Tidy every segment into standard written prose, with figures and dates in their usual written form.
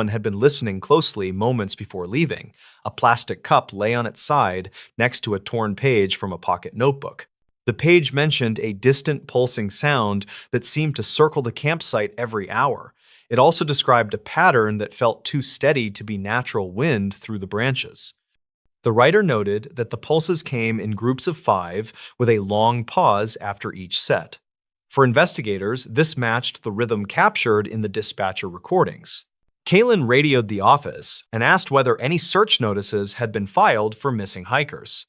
had been listening closely moments before leaving. A plastic cup lay on its side next to a torn page from a pocket notebook. The page mentioned a distant pulsing sound that seemed to circle the campsite every hour. It also described a pattern that felt too steady to be natural wind through the branches. The writer noted that the pulses came in groups of 5 with a long pause after each set. For investigators, this matched the rhythm captured in the dispatcher recordings. Kalen radioed the office and asked whether any search notices had been filed for missing hikers.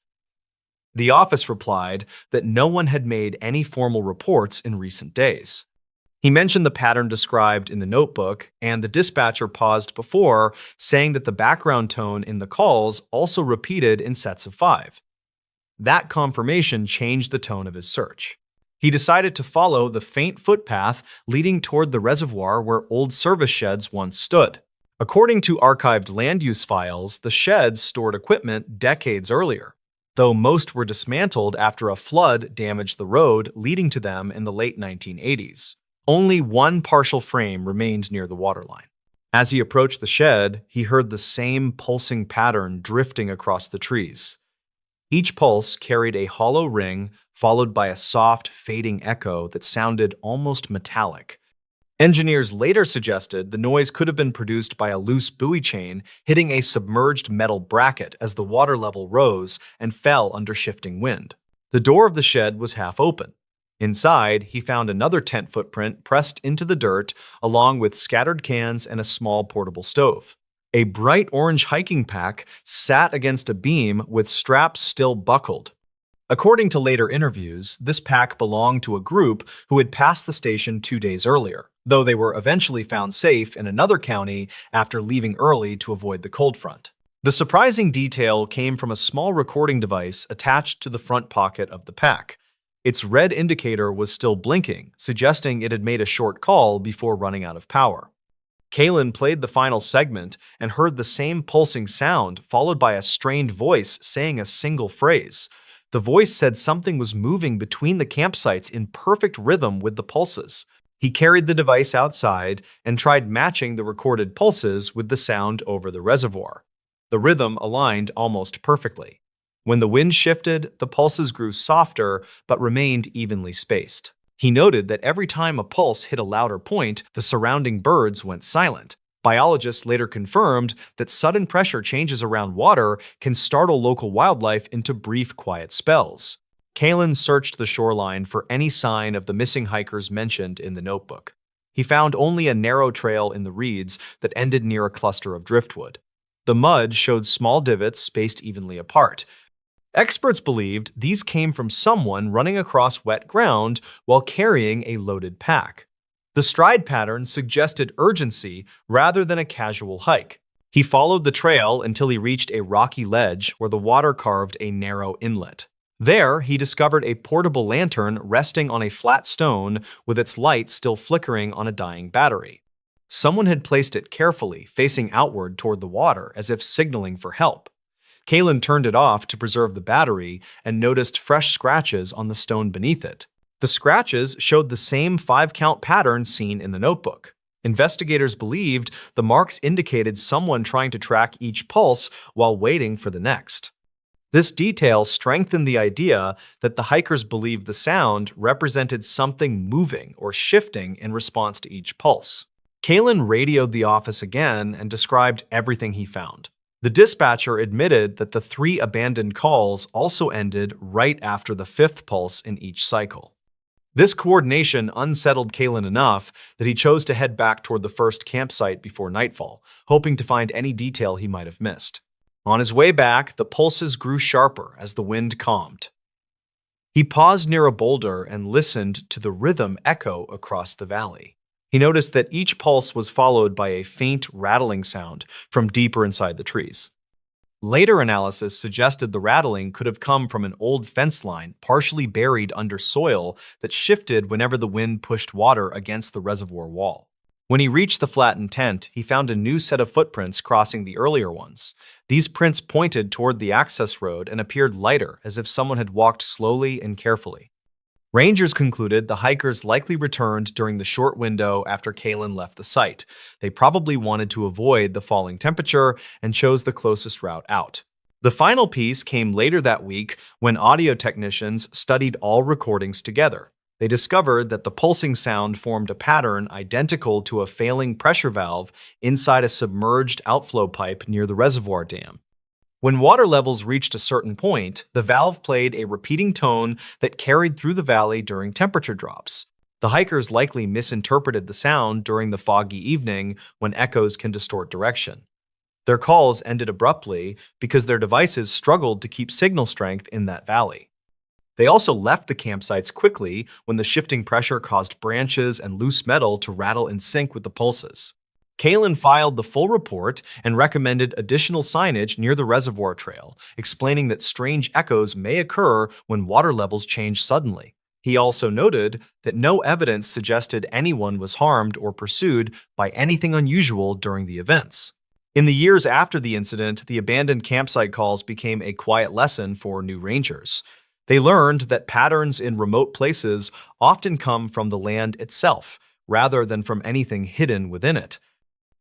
The office replied that no one had made any formal reports in recent days. He mentioned the pattern described in the notebook, and the dispatcher paused before, saying that the background tone in the calls also repeated in sets of 5. That confirmation changed the tone of his search. He decided to follow the faint footpath leading toward the reservoir where old service sheds once stood. According to archived land use files, the sheds stored equipment decades earlier, though most were dismantled after a flood damaged the road leading to them in the late 1980s. Only one partial frame remained near the waterline. As he approached the shed, he heard the same pulsing pattern drifting across the trees. Each pulse carried a hollow ring, followed by a soft, fading echo that sounded almost metallic. Engineers later suggested the noise could have been produced by a loose buoy chain hitting a submerged metal bracket as the water level rose and fell under shifting wind. The door of the shed was half open. Inside, he found another tent footprint pressed into the dirt, along with scattered cans and a small portable stove. A bright orange hiking pack sat against a beam with straps still buckled. According to later interviews, this pack belonged to a group who had passed the station 2 days earlier, though they were eventually found safe in another county after leaving early to avoid the cold front. The surprising detail came from a small recording device attached to the front pocket of the pack. Its red indicator was still blinking, suggesting it had made a short call before running out of power. Kalen played the final segment and heard the same pulsing sound, followed by a strained voice saying a single phrase. The voice said something was moving between the campsites in perfect rhythm with the pulses. He carried the device outside and tried matching the recorded pulses with the sound over the reservoir. The rhythm aligned almost perfectly. When the wind shifted, the pulses grew softer but remained evenly spaced. He noted that every time a pulse hit a louder point, the surrounding birds went silent. Biologists later confirmed that sudden pressure changes around water can startle local wildlife into brief, quiet spells. Kalen searched the shoreline for any sign of the missing hikers mentioned in the notebook. He found only a narrow trail in the reeds that ended near a cluster of driftwood. The mud showed small divots spaced evenly apart. Experts believed these came from someone running across wet ground while carrying a loaded pack. The stride pattern suggested urgency rather than a casual hike. He followed the trail until he reached a rocky ledge where the water carved a narrow inlet. There, he discovered a portable lantern resting on a flat stone with its light still flickering on a dying battery. Someone had placed it carefully, facing outward toward the water as if signaling for help. Kalen turned it off to preserve the battery and noticed fresh scratches on the stone beneath it. The scratches showed the same 5-count pattern seen in the notebook. Investigators believed the marks indicated someone trying to track each pulse while waiting for the next. This detail strengthened the idea that the hikers believed the sound represented something moving or shifting in response to each pulse. Kalen radioed the office again and described everything he found. The dispatcher admitted that the 3 abandoned calls also ended right after the 5th pulse in each cycle. This coordination unsettled Kalen enough that he chose to head back toward the first campsite before nightfall, hoping to find any detail he might have missed. On his way back, the pulses grew sharper as the wind calmed. He paused near a boulder and listened to the rhythm echo across the valley. He noticed that each pulse was followed by a faint rattling sound from deeper inside the trees. Later analysis suggested the rattling could have come from an old fence line partially buried under soil that shifted whenever the wind pushed water against the reservoir wall. When he reached the flattened tent, he found a new set of footprints crossing the earlier ones. These prints pointed toward the access road and appeared lighter, as if someone had walked slowly and carefully. Rangers concluded the hikers likely returned during the short window after Kalen left the site. They probably wanted to avoid the falling temperature and chose the closest route out. The final piece came later that week when audio technicians studied all recordings together. They discovered that the pulsing sound formed a pattern identical to a failing pressure valve inside a submerged outflow pipe near the reservoir dam. When water levels reached a certain point, the valve played a repeating tone that carried through the valley during temperature drops. The hikers likely misinterpreted the sound during the foggy evening when echoes can distort direction. Their calls ended abruptly because their devices struggled to keep signal strength in that valley. They also left the campsites quickly when the shifting pressure caused branches and loose metal to rattle in sync with the pulses. Kalen filed the full report and recommended additional signage near the reservoir trail, explaining that strange echoes may occur when water levels change suddenly. He also noted that no evidence suggested anyone was harmed or pursued by anything unusual during the events. In the years after the incident, the abandoned campsite calls became a quiet lesson for new rangers. They learned that patterns in remote places often come from the land itself, rather than from anything hidden within it.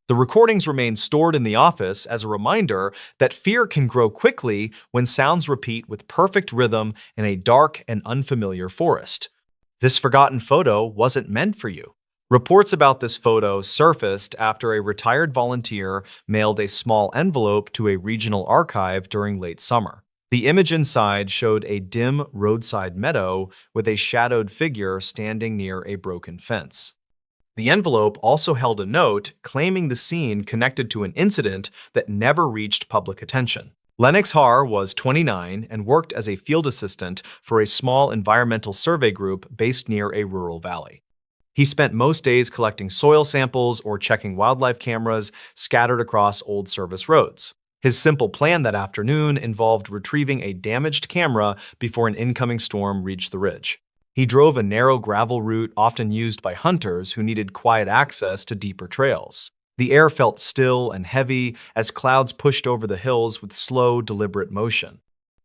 The recordings remain stored in the office as a reminder that fear can grow quickly when sounds repeat with perfect rhythm in a dark and unfamiliar forest. This forgotten photo wasn't meant for you. Reports about this photo surfaced after a retired volunteer mailed a small envelope to a regional archive during late summer. The image inside showed a dim roadside meadow with a shadowed figure standing near a broken fence. The envelope also held a note claiming the scene connected to an incident that never reached public attention. Lennox Har was 29 and worked as a field assistant for a small environmental survey group based near a rural valley. He spent most days collecting soil samples or checking wildlife cameras scattered across old service roads. His simple plan that afternoon involved retrieving a damaged camera before an incoming storm reached the ridge. He drove a narrow gravel route often used by hunters who needed quiet access to deeper trails. The air felt still and heavy as clouds pushed over the hills with slow, deliberate motion.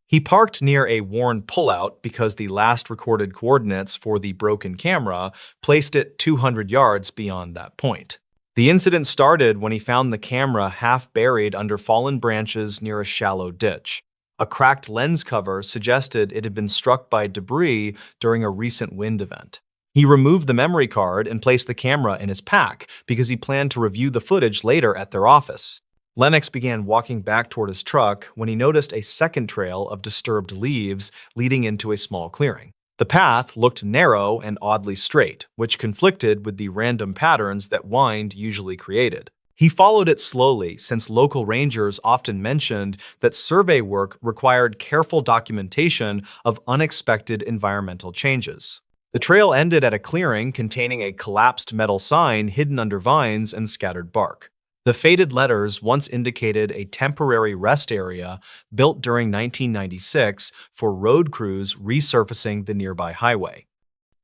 He parked near a worn pullout because the last recorded coordinates for the broken camera placed it 200 yards beyond that point. The incident started when he found the camera half buried under fallen branches near a shallow ditch. A cracked lens cover suggested it had been struck by debris during a recent wind event. He removed the memory card and placed the camera in his pack because he planned to review the footage later at their office. Lennox began walking back toward his truck when he noticed a second trail of disturbed leaves leading into a small clearing. The path looked narrow and oddly straight, which conflicted with the random patterns that wind usually created. He followed it slowly since local rangers often mentioned that survey work required careful documentation of unexpected environmental changes. The trail ended at a clearing containing a collapsed metal sign hidden under vines and scattered bark. The faded letters once indicated a temporary rest area built during 1996 for road crews resurfacing the nearby highway.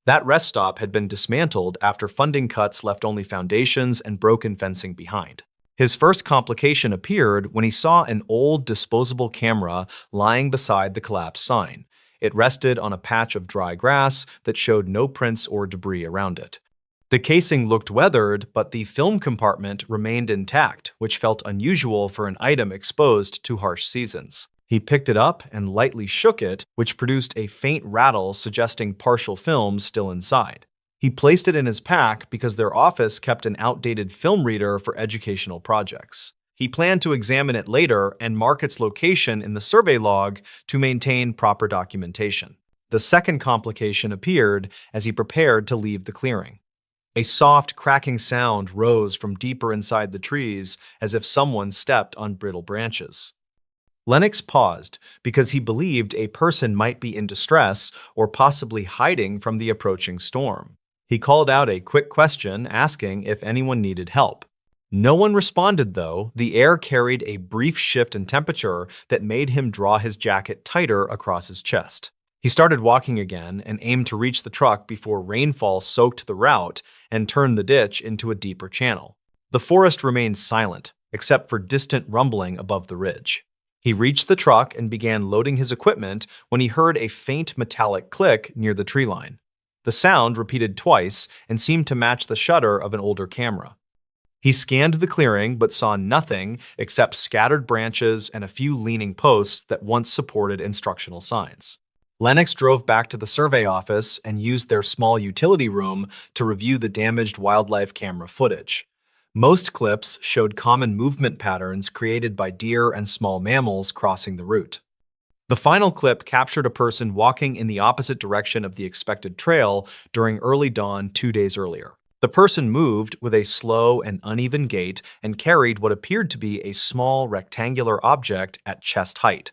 That rest stop had been dismantled after funding cuts left only foundations and broken fencing behind. His first complication appeared when he saw an old disposable camera lying beside the collapsed sign. It rested on a patch of dry grass that showed no prints or debris around it. The casing looked weathered, but the film compartment remained intact, which felt unusual for an item exposed to harsh seasons. He picked it up and lightly shook it, which produced a faint rattle suggesting partial film still inside. He placed it in his pack because their office kept an outdated film reader for educational projects. He planned to examine it later and mark its location in the survey log to maintain proper documentation. The second complication appeared as he prepared to leave the clearing. A soft, cracking sound rose from deeper inside the trees as if someone stepped on brittle branches. Lennox paused because he believed a person might be in distress or possibly hiding from the approaching storm. He called out a quick question asking if anyone needed help. No one responded, though. The air carried a brief shift in temperature that made him draw his jacket tighter across his chest. He started walking again and aimed to reach the truck before rainfall soaked the route and turned the ditch into a deeper channel. The forest remained silent, except for distant rumbling above the ridge. He reached the truck and began loading his equipment when he heard a faint metallic click near the tree line. The sound repeated twice and seemed to match the shutter of an older camera. He scanned the clearing but saw nothing except scattered branches and a few leaning posts that once supported instructional signs. Lennox drove back to the survey office and used their small utility room to review the damaged wildlife camera footage. Most clips showed common movement patterns created by deer and small mammals crossing the route. The final clip captured a person walking in the opposite direction of the expected trail during early dawn 2 days earlier. The person moved with a slow and uneven gait and carried what appeared to be a small rectangular object at chest height.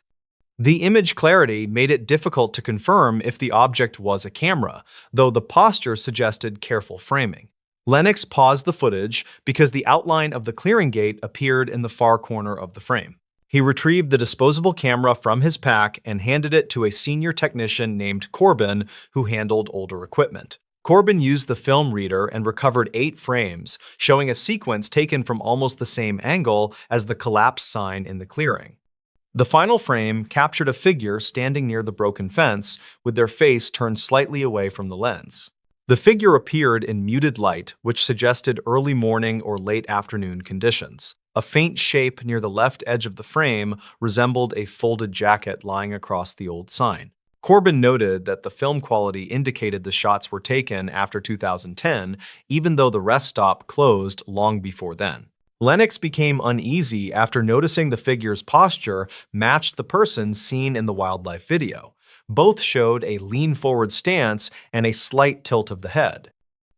The image clarity made it difficult to confirm if the object was a camera, though the posture suggested careful framing. Lennox paused the footage because the outline of the clearing gate appeared in the far corner of the frame. He retrieved the disposable camera from his pack and handed it to a senior technician named Corbin, who handled older equipment. Corbin used the film reader and recovered 8 frames, showing a sequence taken from almost the same angle as the collapsed sign in the clearing. The final frame captured a figure standing near the broken fence, with their face turned slightly away from the lens. The figure appeared in muted light, which suggested early morning or late afternoon conditions. A faint shape near the left edge of the frame resembled a folded jacket lying across the old sign. Corbin noted that the film quality indicated the shots were taken after 2010, even though the rest stop closed long before then. Lennox became uneasy after noticing the figure's posture matched the person seen in the wildlife video. Both showed a lean-forward stance and a slight tilt of the head.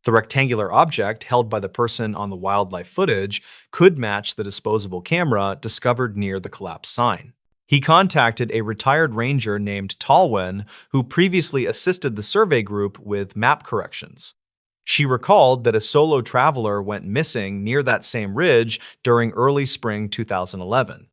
The rectangular object held by the person on the wildlife footage could match the disposable camera discovered near the collapsed sign. He contacted a retired ranger named Talwin, who previously assisted the survey group with map corrections. She recalled that a solo traveler went missing near that same ridge during early spring 2011.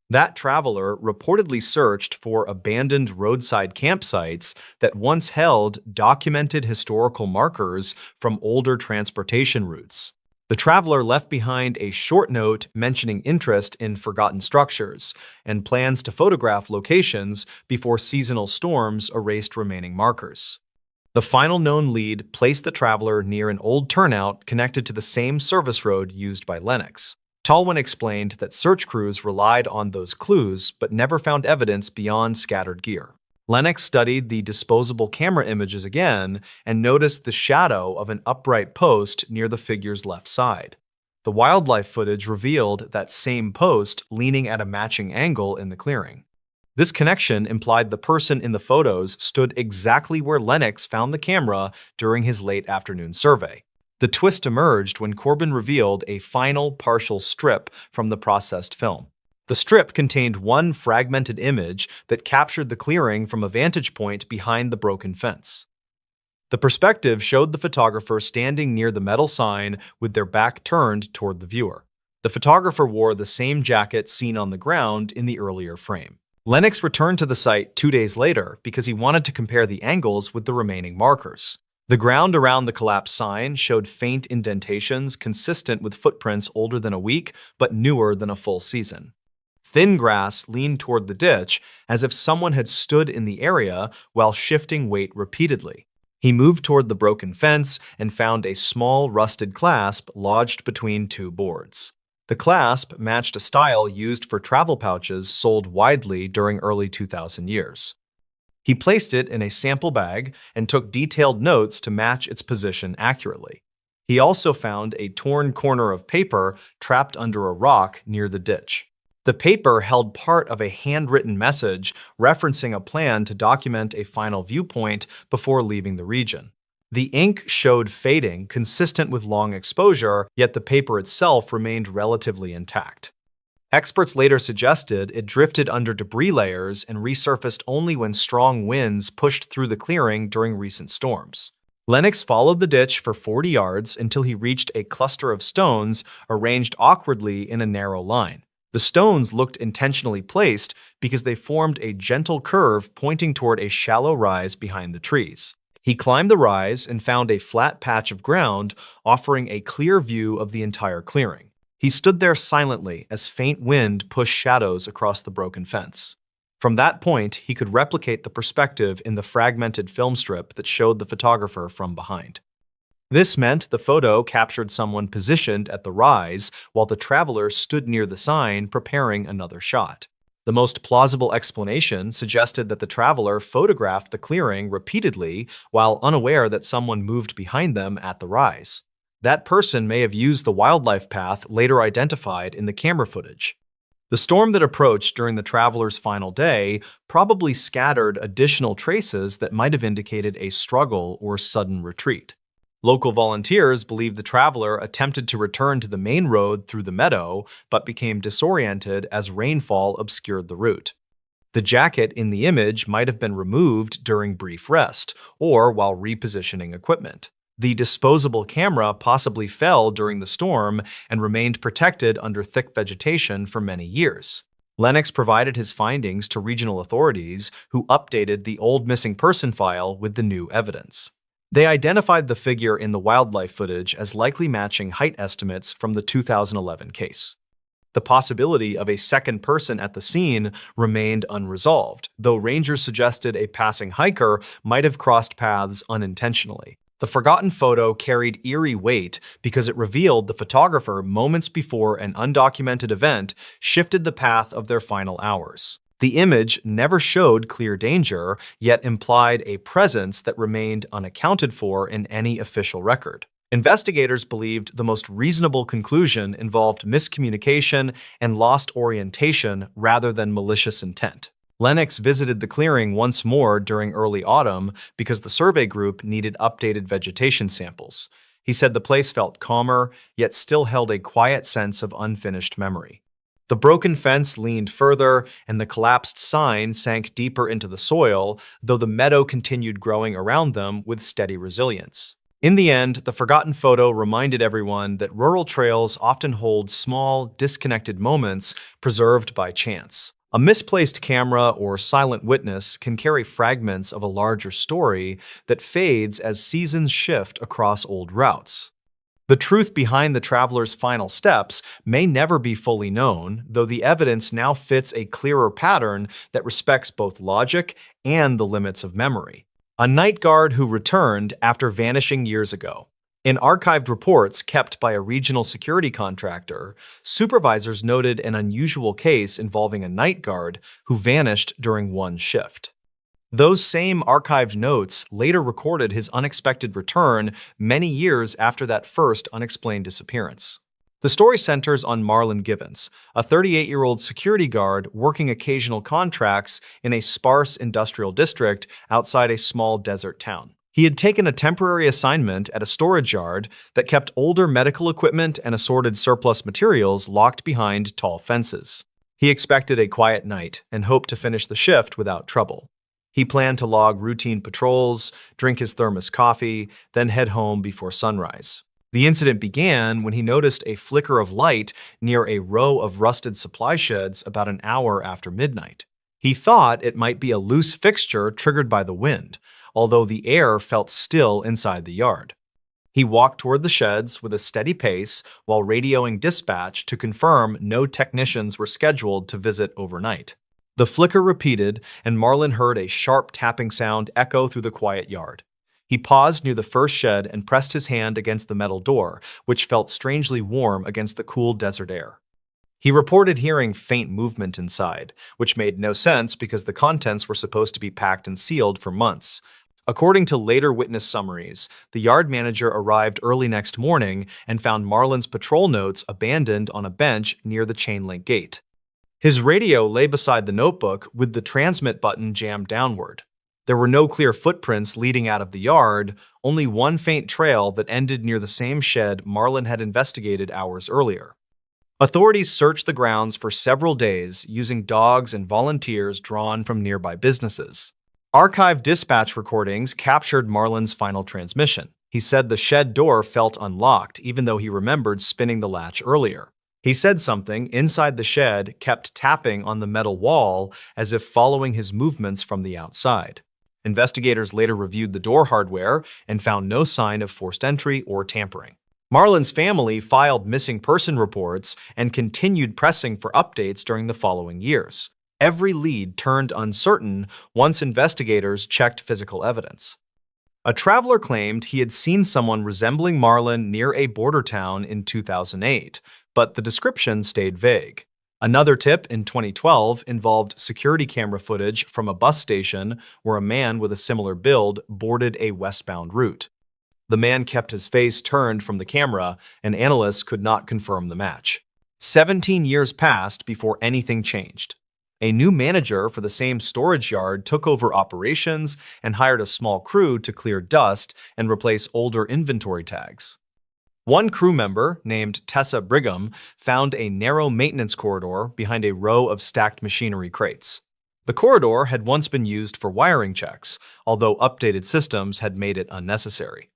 That traveler reportedly searched for abandoned roadside campsites that once held documented historical markers from older transportation routes. The traveler left behind a short note mentioning interest in forgotten structures and plans to photograph locations before seasonal storms erased remaining markers. The final known lead placed the traveler near an old turnout connected to the same service road used by Lennox. Talwin explained that search crews relied on those clues but never found evidence beyond scattered gear. Lennox studied the disposable camera images again and noticed the shadow of an upright post near the figure's left side. The wildlife footage revealed that same post leaning at a matching angle in the clearing. This connection implied the person in the photos stood exactly where Lennox found the camera during his late afternoon survey. The twist emerged when Corbin revealed a final partial strip from the processed film. The strip contained one fragmented image that captured the clearing from a vantage point behind the broken fence. The perspective showed the photographer standing near the metal sign with their back turned toward the viewer. The photographer wore the same jacket seen on the ground in the earlier frame. Lennox returned to the site 2 days later because he wanted to compare the angles with the remaining markers. The ground around the collapsed sign showed faint indentations consistent with footprints older than a week but newer than a full season. Thin grass leaned toward the ditch as if someone had stood in the area while shifting weight repeatedly. He moved toward the broken fence and found a small rusted clasp lodged between 2 boards. The clasp matched a style used for travel pouches sold widely during early 2000 years. He placed it in a sample bag and took detailed notes to match its position accurately. He also found a torn corner of paper trapped under a rock near the ditch. The paper held part of a handwritten message referencing a plan to document a final viewpoint before leaving the region. The ink showed fading consistent with long exposure, yet the paper itself remained relatively intact. Experts later suggested it drifted under debris layers and resurfaced only when strong winds pushed through the clearing during recent storms. Lennox followed the ditch for 40 yards until he reached a cluster of stones arranged awkwardly in a narrow line. The stones looked intentionally placed because they formed a gentle curve pointing toward a shallow rise behind the trees. He climbed the rise and found a flat patch of ground offering a clear view of the entire clearing. He stood there silently as faint wind pushed shadows across the broken fence. From that point, he could replicate the perspective in the fragmented film strip that showed the photographer from behind. This meant the photo captured someone positioned at the rise while the traveler stood near the sign preparing another shot. The most plausible explanation suggested that the traveler photographed the clearing repeatedly while unaware that someone moved behind them at the rise. That person may have used the wildlife path later identified in the camera footage. The storm that approached during the traveler's final day probably scattered additional traces that might have indicated a struggle or sudden retreat. Local volunteers believe the traveler attempted to return to the main road through the meadow, but became disoriented as rainfall obscured the route. The jacket in the image might have been removed during brief rest or while repositioning equipment. The disposable camera possibly fell during the storm and remained protected under thick vegetation for many years. Lennox provided his findings to regional authorities, who updated the old missing person file with the new evidence. They identified the figure in the wildlife footage as likely matching height estimates from the 2011 case. The possibility of a second person at the scene remained unresolved, though rangers suggested a passing hiker might have crossed paths unintentionally. The forgotten photo carried eerie weight because it revealed the photographer moments before an undocumented event shifted the path of their final hours. The image never showed clear danger, yet implied a presence that remained unaccounted for in any official record. Investigators believed the most reasonable conclusion involved miscommunication and lost orientation rather than malicious intent. Lennox visited the clearing once more during early autumn because the survey group needed updated vegetation samples. He said the place felt calmer, yet still held a quiet sense of unfinished memory. The broken fence leaned further, and the collapsed sign sank deeper into the soil, though the meadow continued growing around them with steady resilience. In the end, the forgotten photo reminded everyone that rural trails often hold small, disconnected moments preserved by chance. A misplaced camera or silent witness can carry fragments of a larger story that fades as seasons shift across old routes. The truth behind the traveler's final steps may never be fully known, though the evidence now fits a clearer pattern that respects both logic and the limits of memory. A night guard who returned after vanishing years ago. In archived reports kept by a regional security contractor, supervisors noted an unusual case involving a night guard who vanished during one shift. Those same archived notes later recorded his unexpected return many years after that first unexplained disappearance. The story centers on Marlon Givens, a 38-year-old security guard working occasional contracts in a sparse industrial district outside a small desert town. He had taken a temporary assignment at a storage yard that kept older medical equipment and assorted surplus materials locked behind tall fences. He expected a quiet night and hoped to finish the shift without trouble. He planned to log routine patrols, drink his thermos coffee, then head home before sunrise. The incident began when he noticed a flicker of light near a row of rusted supply sheds about an hour after midnight. He thought it might be a loose fixture triggered by the wind, although the air felt still inside the yard. He walked toward the sheds with a steady pace while radioing dispatch to confirm no technicians were scheduled to visit overnight. The flicker repeated, and Marlon heard a sharp tapping sound echo through the quiet yard. He paused near the first shed and pressed his hand against the metal door, which felt strangely warm against the cool desert air. He reported hearing faint movement inside, which made no sense because the contents were supposed to be packed and sealed for months. According to later witness summaries, the yard manager arrived early next morning and found Marlon's patrol notes abandoned on a bench near the chain link gate. His radio lay beside the notebook with the transmit button jammed downward. There were no clear footprints leading out of the yard, only one faint trail that ended near the same shed Marlon had investigated hours earlier. Authorities searched the grounds for several days using dogs and volunteers drawn from nearby businesses. Archived dispatch recordings captured Marlon's final transmission. He said the shed door felt unlocked even though he remembered spinning the latch earlier. He said something inside the shed kept tapping on the metal wall as if following his movements from the outside. Investigators later reviewed the door hardware and found no sign of forced entry or tampering. Marlon's family filed missing person reports and continued pressing for updates during the following years. Every lead turned uncertain once investigators checked physical evidence. A traveler claimed he had seen someone resembling Marlin near a border town in 2008, but the description stayed vague. Another tip in 2012 involved security camera footage from a bus station where a man with a similar build boarded a westbound route. The man kept his face turned from the camera, and analysts could not confirm the match. 17 years passed before anything changed. A new manager for the same storage yard took over operations and hired a small crew to clear dust and replace older inventory tags. One crew member, named Tessa Brigham, found a narrow maintenance corridor behind a row of stacked machinery crates. The corridor had once been used for wiring checks, although updated systems had made it unnecessary.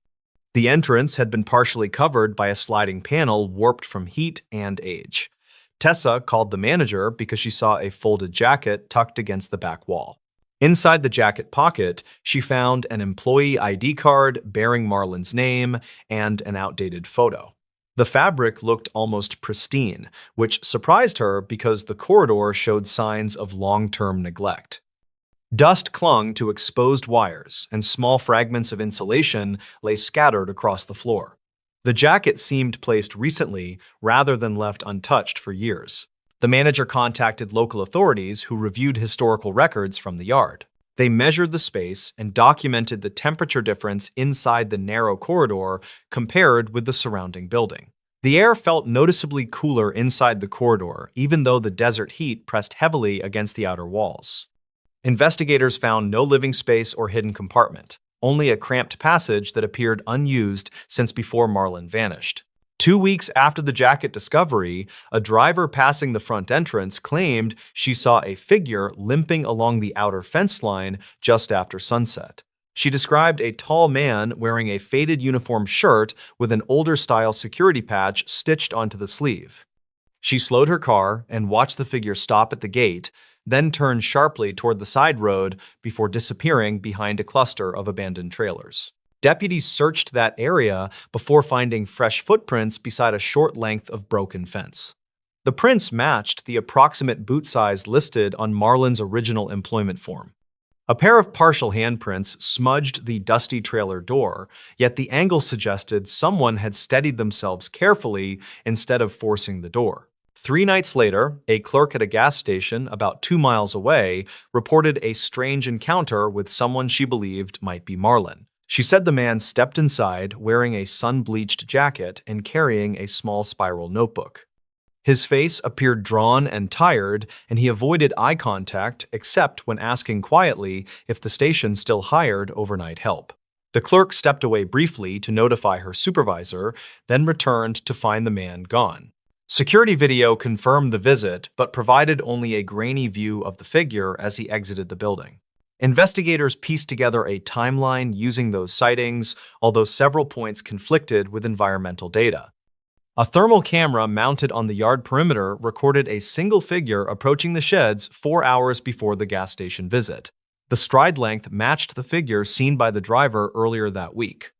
The entrance had been partially covered by a sliding panel warped from heat and age. Tessa called the manager because she saw a folded jacket tucked against the back wall. Inside the jacket pocket, she found an employee ID card bearing Marlin's name and an outdated photo. The fabric looked almost pristine, which surprised her because the corridor showed signs of long-term neglect. Dust clung to exposed wires, and small fragments of insulation lay scattered across the floor. The jacket seemed placed recently rather than left untouched for years. The manager contacted local authorities who reviewed historical records from the yard. They measured the space and documented the temperature difference inside the narrow corridor compared with the surrounding building. The air felt noticeably cooler inside the corridor, even though the desert heat pressed heavily against the outer walls. Investigators found no living space or hidden compartment, only a cramped passage that appeared unused since before Marlin vanished. 2 weeks after the jacket discovery, a driver passing the front entrance claimed she saw a figure limping along the outer fence line just after sunset. She described a tall man wearing a faded uniform shirt with an older-style security patch stitched onto the sleeve. She slowed her car and watched the figure stop at the gate, then turned sharply toward the side road before disappearing behind a cluster of abandoned trailers. Deputies searched that area before finding fresh footprints beside a short length of broken fence. The prints matched the approximate boot size listed on Marlin's original employment form. A pair of partial handprints smudged the dusty trailer door, yet the angle suggested someone had steadied themselves carefully instead of forcing the door. 3 nights later, a clerk at a gas station about 2 miles away reported a strange encounter with someone she believed might be Marlin. She said the man stepped inside wearing a sun-bleached jacket and carrying a small spiral notebook. His face appeared drawn and tired, and he avoided eye contact except when asking quietly if the station still hired overnight help. The clerk stepped away briefly to notify her supervisor, then returned to find the man gone. Security video confirmed the visit, but provided only a grainy view of the figure as he exited the building. Investigators pieced together a timeline using those sightings, although several points conflicted with environmental data. A thermal camera mounted on the yard perimeter recorded a single figure approaching the sheds 4 hours before the gas station visit. The stride length matched the figure seen by the driver earlier that week.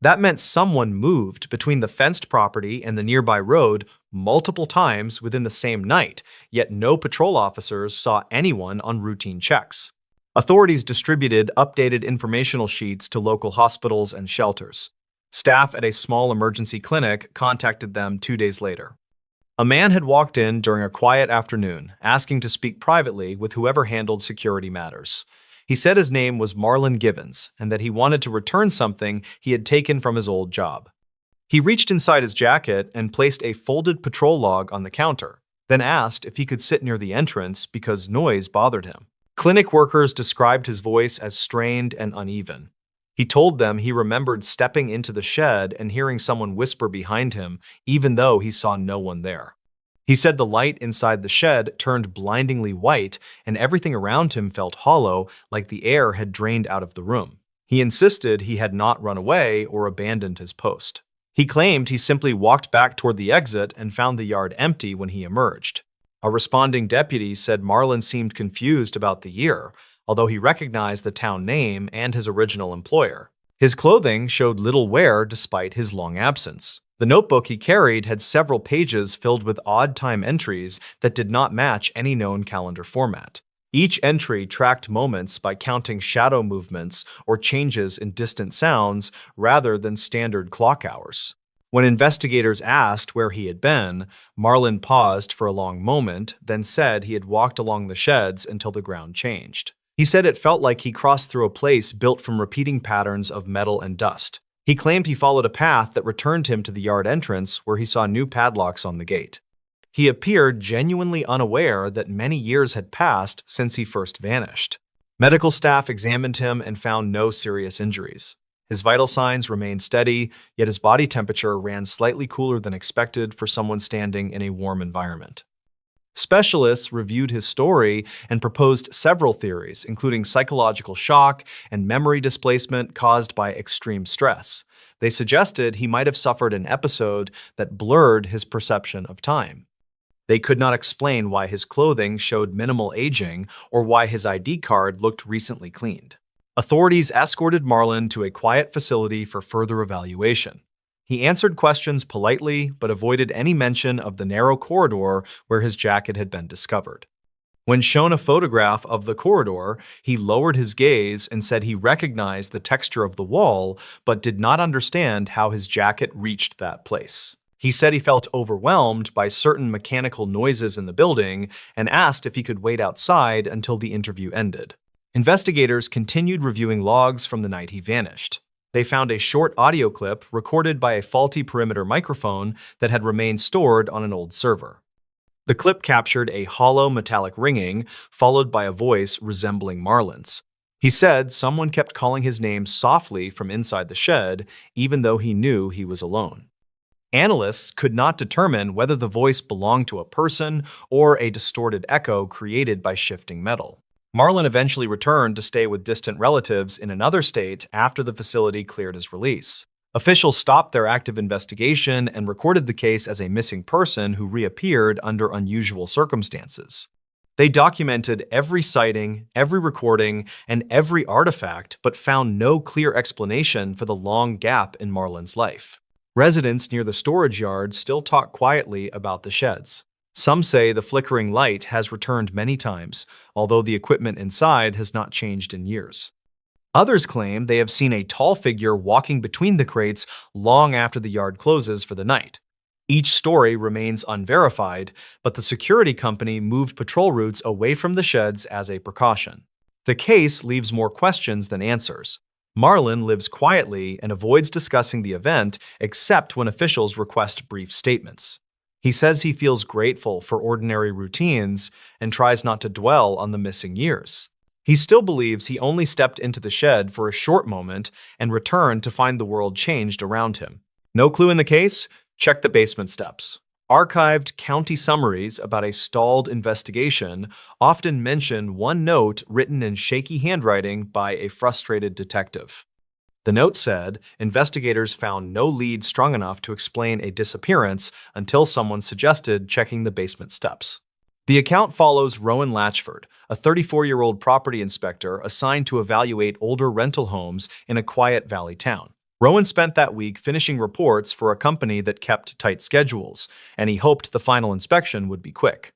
That meant someone moved between the fenced property and the nearby road multiple times within the same night, yet no patrol officers saw anyone on routine checks. Authorities distributed updated informational sheets to local hospitals and shelters. Staff at a small emergency clinic contacted them 2 days later. A man had walked in during a quiet afternoon, asking to speak privately with whoever handled security matters. He said his name was Marlin Givens and that he wanted to return something he had taken from his old job. He reached inside his jacket and placed a folded patrol log on the counter, then asked if he could sit near the entrance because noise bothered him. Clinic workers described his voice as strained and uneven. He told them he remembered stepping into the shed and hearing someone whisper behind him, even though he saw no one there. He said the light inside the shed turned blindingly white and everything around him felt hollow, like the air had drained out of the room. He insisted he had not run away or abandoned his post. He claimed he simply walked back toward the exit and found the yard empty when he emerged. A responding deputy said Marlin seemed confused about the year, although he recognized the town name and his original employer. His clothing showed little wear despite his long absence. The notebook he carried had several pages filled with odd time entries that did not match any known calendar format. Each entry tracked moments by counting shadow movements or changes in distant sounds rather than standard clock hours. When investigators asked where he had been, Marlin paused for a long moment, then said he had walked along the sheds until the ground changed. He said it felt like he crossed through a place built from repeating patterns of metal and dust. He claimed he followed a path that returned him to the yard entrance where he saw new padlocks on the gate. He appeared genuinely unaware that many years had passed since he first vanished. Medical staff examined him and found no serious injuries. His vital signs remained steady, yet his body temperature ran slightly cooler than expected for someone standing in a warm environment. Specialists reviewed his story and proposed several theories, including psychological shock and memory displacement caused by extreme stress. They suggested he might have suffered an episode that blurred his perception of time. They could not explain why his clothing showed minimal aging or why his ID card looked recently cleaned. Authorities escorted Marlin to a quiet facility for further evaluation. He answered questions politely but avoided any mention of the narrow corridor where his jacket had been discovered. When shown a photograph of the corridor, he lowered his gaze and said he recognized the texture of the wall but did not understand how his jacket reached that place. He said he felt overwhelmed by certain mechanical noises in the building and asked if he could wait outside until the interview ended. Investigators continued reviewing logs from the night he vanished. They found a short audio clip recorded by a faulty perimeter microphone that had remained stored on an old server. The clip captured a hollow metallic ringing, followed by a voice resembling Marlin's. He said someone kept calling his name softly from inside the shed, even though he knew he was alone. Analysts could not determine whether the voice belonged to a person or a distorted echo created by shifting metal. Marlin eventually returned to stay with distant relatives in another state after the facility cleared his release. Officials stopped their active investigation and recorded the case as a missing person who reappeared under unusual circumstances. They documented every sighting, every recording, and every artifact, but found no clear explanation for the long gap in Marlin's life. Residents near the storage yard still talk quietly about the sheds. Some say the flickering light has returned many times, although the equipment inside has not changed in years. Others claim they have seen a tall figure walking between the crates long after the yard closes for the night. Each story remains unverified, but the security company moved patrol routes away from the sheds as a precaution. The case leaves more questions than answers. Marlin lives quietly and avoids discussing the event except when officials request brief statements. He says he feels grateful for ordinary routines and tries not to dwell on the missing years. He still believes he only stepped into the shed for a short moment and returned to find the world changed around him. No clue in the case? Check the basement steps. Archived county summaries about a stalled investigation often mention one note written in shaky handwriting by a frustrated detective. The note said, investigators found no lead strong enough to explain a disappearance until someone suggested checking the basement steps. The account follows Rowan Latchford, a 34-year-old property inspector assigned to evaluate older rental homes in a quiet valley town. Rowan spent that week finishing reports for a company that kept tight schedules, and he hoped the final inspection would be quick.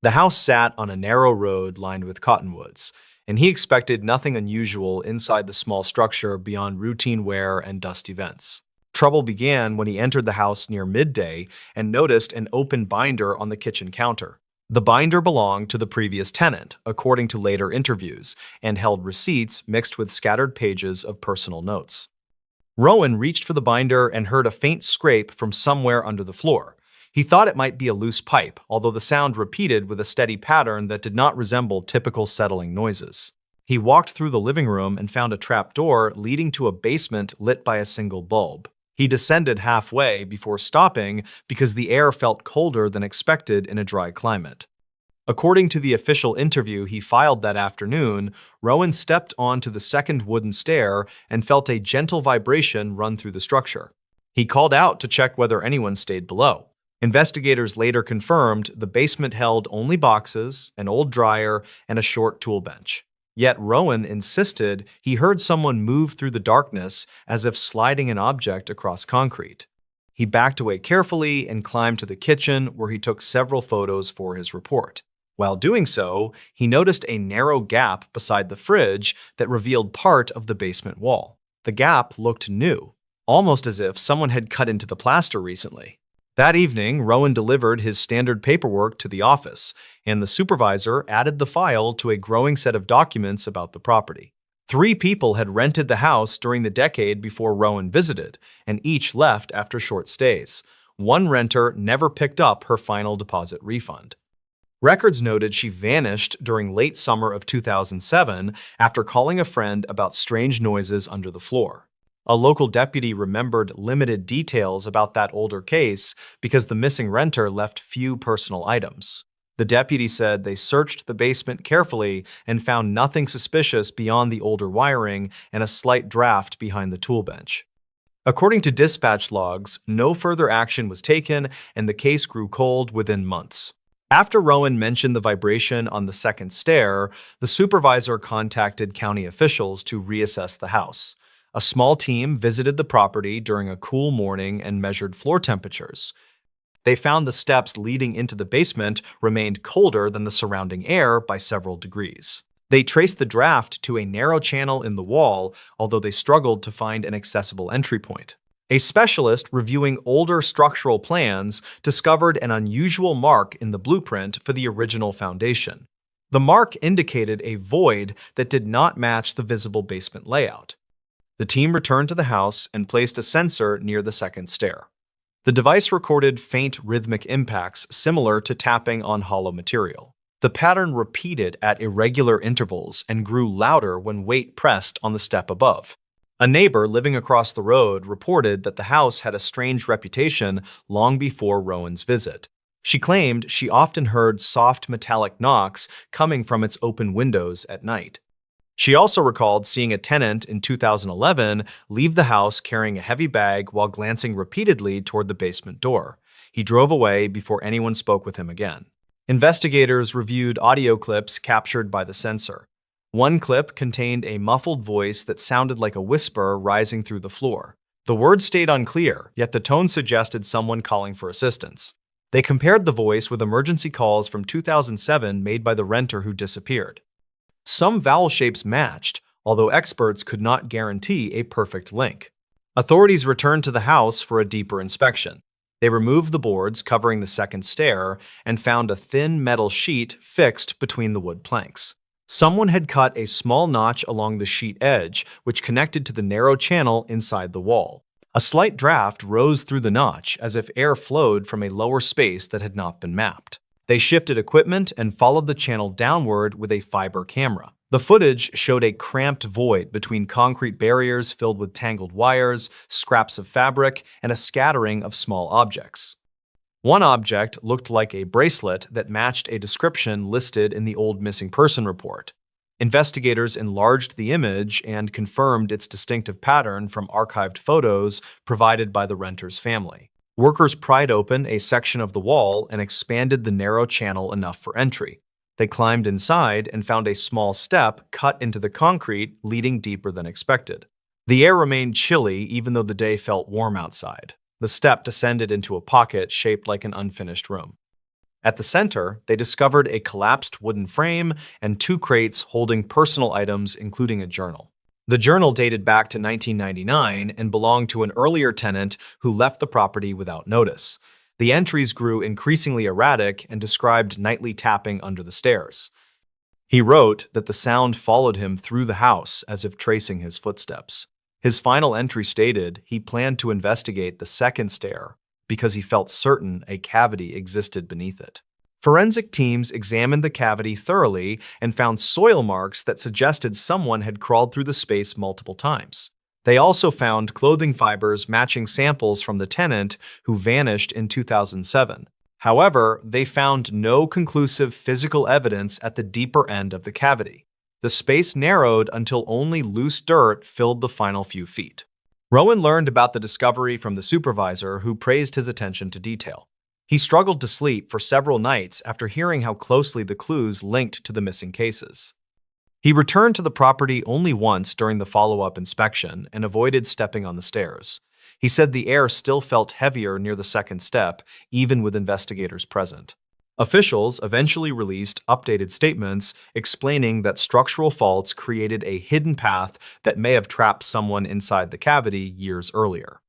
The house sat on a narrow road lined with cottonwoods, and he expected nothing unusual inside the small structure beyond routine wear and dust events. Trouble began when he entered the house near midday and noticed an open binder on the kitchen counter. The binder belonged to the previous tenant, according to later interviews, and held receipts mixed with scattered pages of personal notes. Rowan reached for the binder and heard a faint scrape from somewhere under the floor. He thought it might be a loose pipe, although the sound repeated with a steady pattern that did not resemble typical settling noises. He walked through the living room and found a trap door leading to a basement lit by a single bulb. He descended halfway before stopping because the air felt colder than expected in a dry climate. According to the official interview he filed that afternoon, Rowan stepped onto the second wooden stair and felt a gentle vibration run through the structure. He called out to check whether anyone stayed below. Investigators later confirmed the basement held only boxes, an old dryer, and a short tool bench. Yet Rowan insisted he heard someone move through the darkness as if sliding an object across concrete. He backed away carefully and climbed to the kitchen where he took several photos for his report. While doing so, he noticed a narrow gap beside the fridge that revealed part of the basement wall. The gap looked new, almost as if someone had cut into the plaster recently. That evening, Rowan delivered his standard paperwork to the office, and the supervisor added the file to a growing set of documents about the property. 3 people had rented the house during the decade before Rowan visited, and each left after short stays. One renter never picked up her final deposit refund. Records noted she vanished during late summer of 2007 after calling a friend about strange noises under the floor. A local deputy remembered limited details about that older case because the missing renter left few personal items. The deputy said they searched the basement carefully and found nothing suspicious beyond the older wiring and a slight draft behind the tool bench. According to dispatch logs, no further action was taken and the case grew cold within months. After Rowan mentioned the vibration on the second stair, the supervisor contacted county officials to reassess the house. A small team visited the property during a cool morning and measured floor temperatures. They found the steps leading into the basement remained colder than the surrounding air by several degrees. They traced the draft to a narrow channel in the wall, although they struggled to find an accessible entry point. A specialist reviewing older structural plans discovered an unusual mark in the blueprint for the original foundation. The mark indicated a void that did not match the visible basement layout. The team returned to the house and placed a sensor near the second stair. The device recorded faint rhythmic impacts similar to tapping on hollow material. The pattern repeated at irregular intervals and grew louder when weight pressed on the step above. A neighbor living across the road reported that the house had a strange reputation long before Rowan's visit. She claimed she often heard soft metallic knocks coming from its open windows at night. She also recalled seeing a tenant in 2011 leave the house carrying a heavy bag while glancing repeatedly toward the basement door. He drove away before anyone spoke with him again. Investigators reviewed audio clips captured by the sensor. One clip contained a muffled voice that sounded like a whisper rising through the floor. The words stayed unclear, yet the tone suggested someone calling for assistance. They compared the voice with emergency calls from 2007 made by the renter who disappeared. Some vowel shapes matched, although experts could not guarantee a perfect link. Authorities returned to the house for a deeper inspection. They removed the boards covering the second stair and found a thin metal sheet fixed between the wood planks. Someone had cut a small notch along the sheet edge, which connected to the narrow channel inside the wall. A slight draft rose through the notch as if air flowed from a lower space that had not been mapped. They shifted equipment and followed the channel downward with a fiber camera. The footage showed a cramped void between concrete barriers filled with tangled wires, scraps of fabric, and a scattering of small objects. One object looked like a bracelet that matched a description listed in the old missing person report. Investigators enlarged the image and confirmed its distinctive pattern from archived photos provided by the renter's family. Workers pried open a section of the wall and expanded the narrow channel enough for entry. They climbed inside and found a small step cut into the concrete, leading deeper than expected. The air remained chilly even though the day felt warm outside. The step descended into a pocket shaped like an unfinished room. At the center, they discovered a collapsed wooden frame and 2 crates holding personal items, including a journal. The journal dated back to 1999 and belonged to an earlier tenant who left the property without notice. The entries grew increasingly erratic and described nightly tapping under the stairs. He wrote that the sound followed him through the house as if tracing his footsteps. His final entry stated he planned to investigate the second stair because he felt certain a cavity existed beneath it. Forensic teams examined the cavity thoroughly and found soil marks that suggested someone had crawled through the space multiple times. They also found clothing fibers matching samples from the tenant who vanished in 2007. However, they found no conclusive physical evidence at the deeper end of the cavity. The space narrowed until only loose dirt filled the final few feet. Rowan learned about the discovery from the supervisor, who praised his attention to detail. He struggled to sleep for several nights after hearing how closely the clues linked to the missing cases. He returned to the property only once during the follow-up inspection and avoided stepping on the stairs. He said the air still felt heavier near the second step, even with investigators present. Officials eventually released updated statements explaining that structural faults created a hidden path that may have trapped someone inside the cavity years earlier.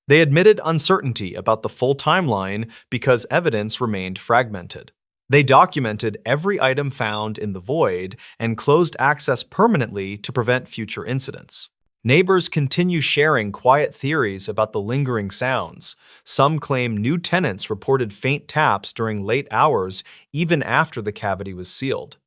They admitted uncertainty about the full timeline because evidence remained fragmented. They documented every item found in the void and closed access permanently to prevent future incidents. Neighbors continue sharing quiet theories about the lingering sounds. Some claim new tenants reported faint taps during late hours even after the cavity was sealed.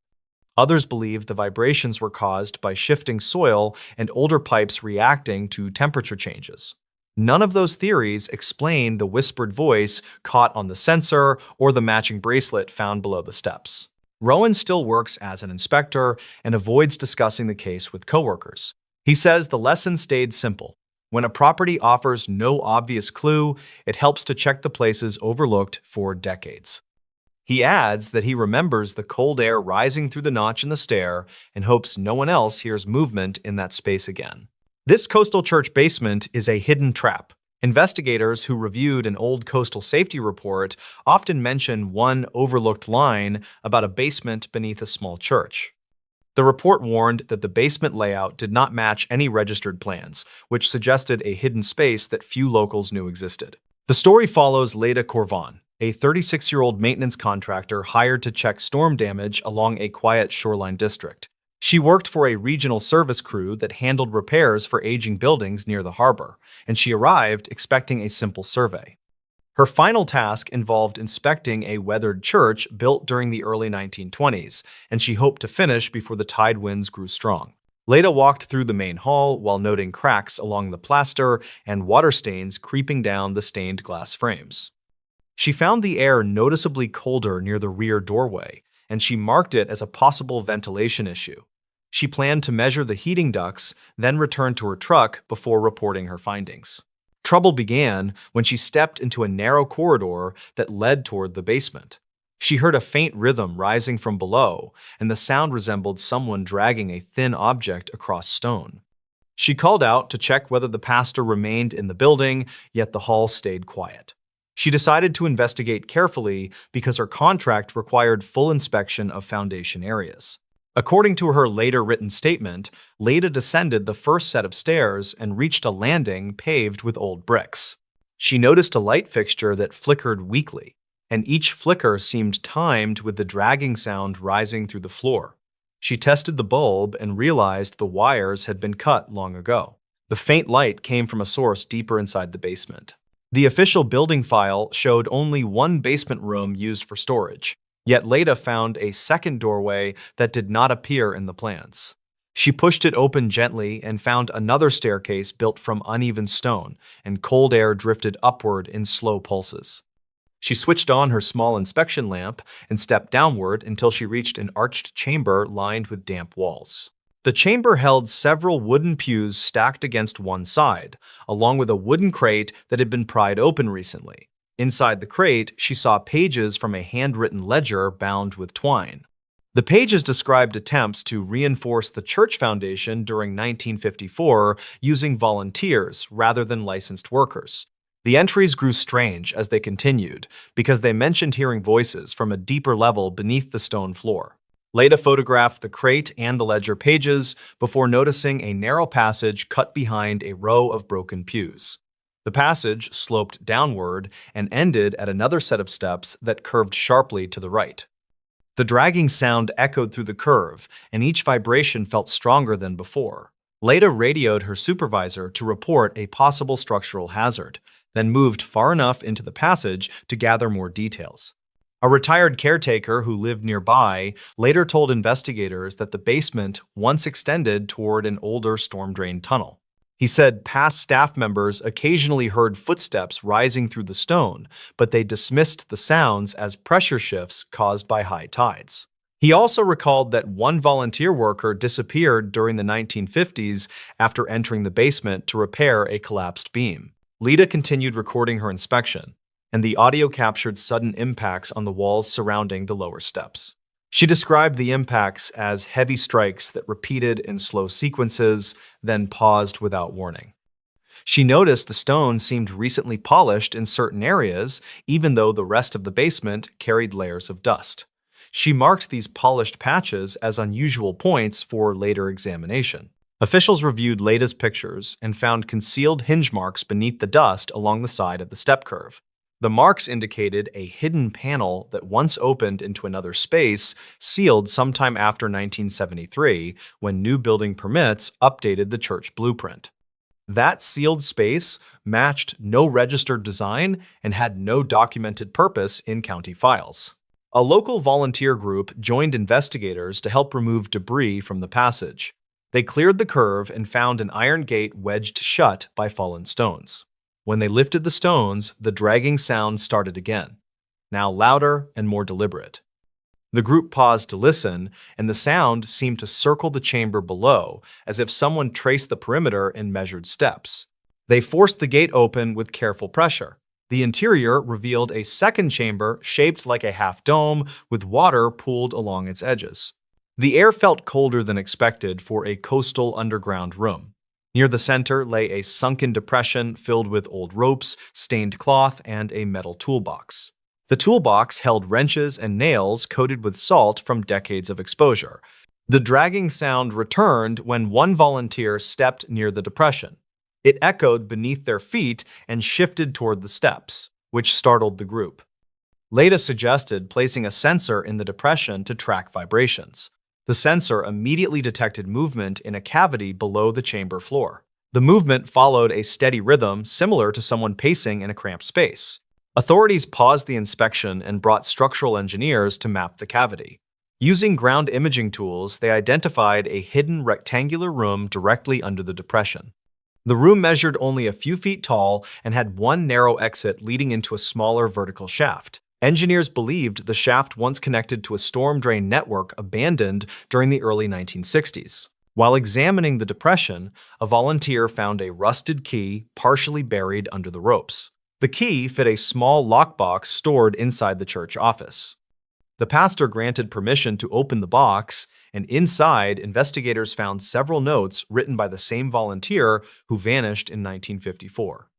Others believe the vibrations were caused by shifting soil and older pipes reacting to temperature changes. None of those theories explain the whispered voice caught on the sensor or the matching bracelet found below the steps. Rowan still works as an inspector and avoids discussing the case with coworkers. He says the lesson stayed simple. When a property offers no obvious clue, it helps to check the places overlooked for decades. He adds that he remembers the cold air rising through the notch in the stair and hopes no one else hears movement in that space again. This coastal church basement is a hidden trap. Investigators who reviewed an old coastal safety report often mention one overlooked line about a basement beneath a small church. The report warned that the basement layout did not match any registered plans, which suggested a hidden space that few locals knew existed. The story follows Leda Corvan, a 36-year-old maintenance contractor hired to check storm damage along a quiet shoreline district. She worked for a regional service crew that handled repairs for aging buildings near the harbor, and she arrived expecting a simple survey. Her final task involved inspecting a weathered church built during the early 1920s, and she hoped to finish before the tide winds grew strong. Leda walked through the main hall while noting cracks along the plaster and water stains creeping down the stained glass frames. She found the air noticeably colder near the rear doorway, and she marked it as a possible ventilation issue. She planned to measure the heating ducts, then return to her truck before reporting her findings. Trouble began when she stepped into a narrow corridor that led toward the basement. She heard a faint rhythm rising from below, and the sound resembled someone dragging a thin object across stone. She called out to check whether the pastor remained in the building, yet the hall stayed quiet. She decided to investigate carefully because her contract required full inspection of foundation areas. According to her later written statement, Leda descended the first set of stairs and reached a landing paved with old bricks. She noticed a light fixture that flickered weakly, and each flicker seemed timed with the dragging sound rising through the floor. She tested the bulb and realized the wires had been cut long ago. The faint light came from a source deeper inside the basement. The official building file showed only one basement room used for storage. Yet Leda found a second doorway that did not appear in the plans. She pushed it open gently and found another staircase built from uneven stone, and cold air drifted upward in slow pulses. She switched on her small inspection lamp and stepped downward until she reached an arched chamber lined with damp walls. The chamber held several wooden pews stacked against one side, along with a wooden crate that had been pried open recently. Inside the crate, she saw pages from a handwritten ledger bound with twine. The pages described attempts to reinforce the church foundation during 1954 using volunteers rather than licensed workers. The entries grew strange as they continued because they mentioned hearing voices from a deeper level beneath the stone floor. Leda photographed the crate and the ledger pages before noticing a narrow passage cut behind a row of broken pews. The passage sloped downward and ended at another set of steps that curved sharply to the right. The dragging sound echoed through the curve, and each vibration felt stronger than before. Leda radioed her supervisor to report a possible structural hazard, then moved far enough into the passage to gather more details. A retired caretaker who lived nearby later told investigators that the basement once extended toward an older storm drain tunnel. He said past staff members occasionally heard footsteps rising through the stone, but they dismissed the sounds as pressure shifts caused by high tides. He also recalled that one volunteer worker disappeared during the 1950s after entering the basement to repair a collapsed beam. Leda continued recording her inspection, and the audio captured sudden impacts on the walls surrounding the lower steps. She described the impacts as heavy strikes that repeated in slow sequences, then paused without warning. She noticed the stones seemed recently polished in certain areas, even though the rest of the basement carried layers of dust. She marked these polished patches as unusual points for later examination. Officials reviewed Lada's pictures and found concealed hinge marks beneath the dust along the side of the step curve. The marks indicated a hidden panel that once opened into another space, sealed sometime after 1973 when new building permits updated the church blueprint. That sealed space matched no registered design and had no documented purpose in county files. A local volunteer group joined investigators to help remove debris from the passage. They cleared the curve and found an iron gate wedged shut by fallen stones. When they lifted the stones, the dragging sound started again, now louder and more deliberate. The group paused to listen, and the sound seemed to circle the chamber below, as if someone traced the perimeter in measured steps. They forced the gate open with careful pressure. The interior revealed a second chamber shaped like a half dome, with water pooled along its edges. The air felt colder than expected for a coastal underground room. Near the center lay a sunken depression filled with old ropes, stained cloth, and a metal toolbox. The toolbox held wrenches and nails coated with salt from decades of exposure. The dragging sound returned when one volunteer stepped near the depression. It echoed beneath their feet and shifted toward the steps, which startled the group. Leda suggested placing a sensor in the depression to track vibrations. The sensor immediately detected movement in a cavity below the chamber floor. The movement followed a steady rhythm similar to someone pacing in a cramped space. Authorities paused the inspection and brought structural engineers to map the cavity. Using ground imaging tools, they identified a hidden rectangular room directly under the depression. The room measured only a few feet tall and had one narrow exit leading into a smaller vertical shaft. Engineers believed the shaft once connected to a storm drain network abandoned during the early 1960s. While examining the depression, a volunteer found a rusted key partially buried under the ropes. The key fit a small lockbox stored inside the church office. The pastor granted permission to open the box, and inside, investigators found several notes written by the same volunteer who vanished in 1954.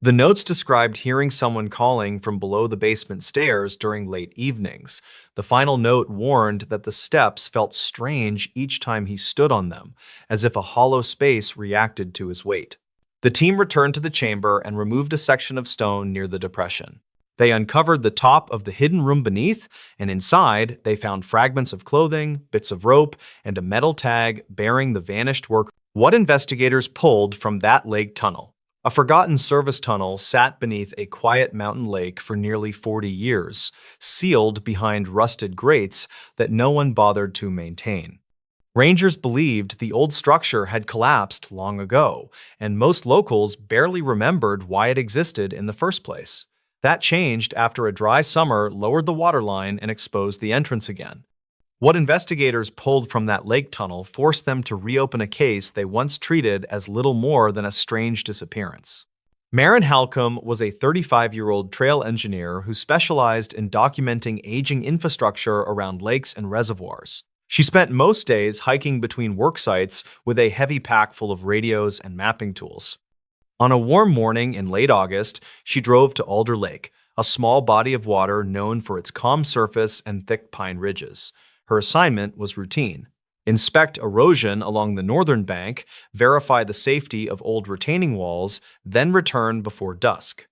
The notes described hearing someone calling from below the basement stairs during late evenings. The final note warned that the steps felt strange each time he stood on them, as if a hollow space reacted to his weight. The team returned to the chamber and removed a section of stone near the depression. They uncovered the top of the hidden room beneath, and inside, they found fragments of clothing, bits of rope, and a metal tag bearing the vanished worker. What investigators pulled from that lake tunnel? A forgotten service tunnel sat beneath a quiet mountain lake for nearly 40 years, sealed behind rusted grates that no one bothered to maintain. Rangers believed the old structure had collapsed long ago, and most locals barely remembered why it existed in the first place. That changed after a dry summer lowered the waterline and exposed the entrance again. What investigators pulled from that lake tunnel forced them to reopen a case they once treated as little more than a strange disappearance. Maren Halcombe was a 35-year-old trail engineer who specialized in documenting aging infrastructure around lakes and reservoirs. She spent most days hiking between work sites with a heavy pack full of radios and mapping tools. On a warm morning in late August, she drove to Alder Lake, a small body of water known for its calm surface and thick pine ridges. Her assignment was routine: inspect erosion along the northern bank, verify the safety of old retaining walls, then return before dusk.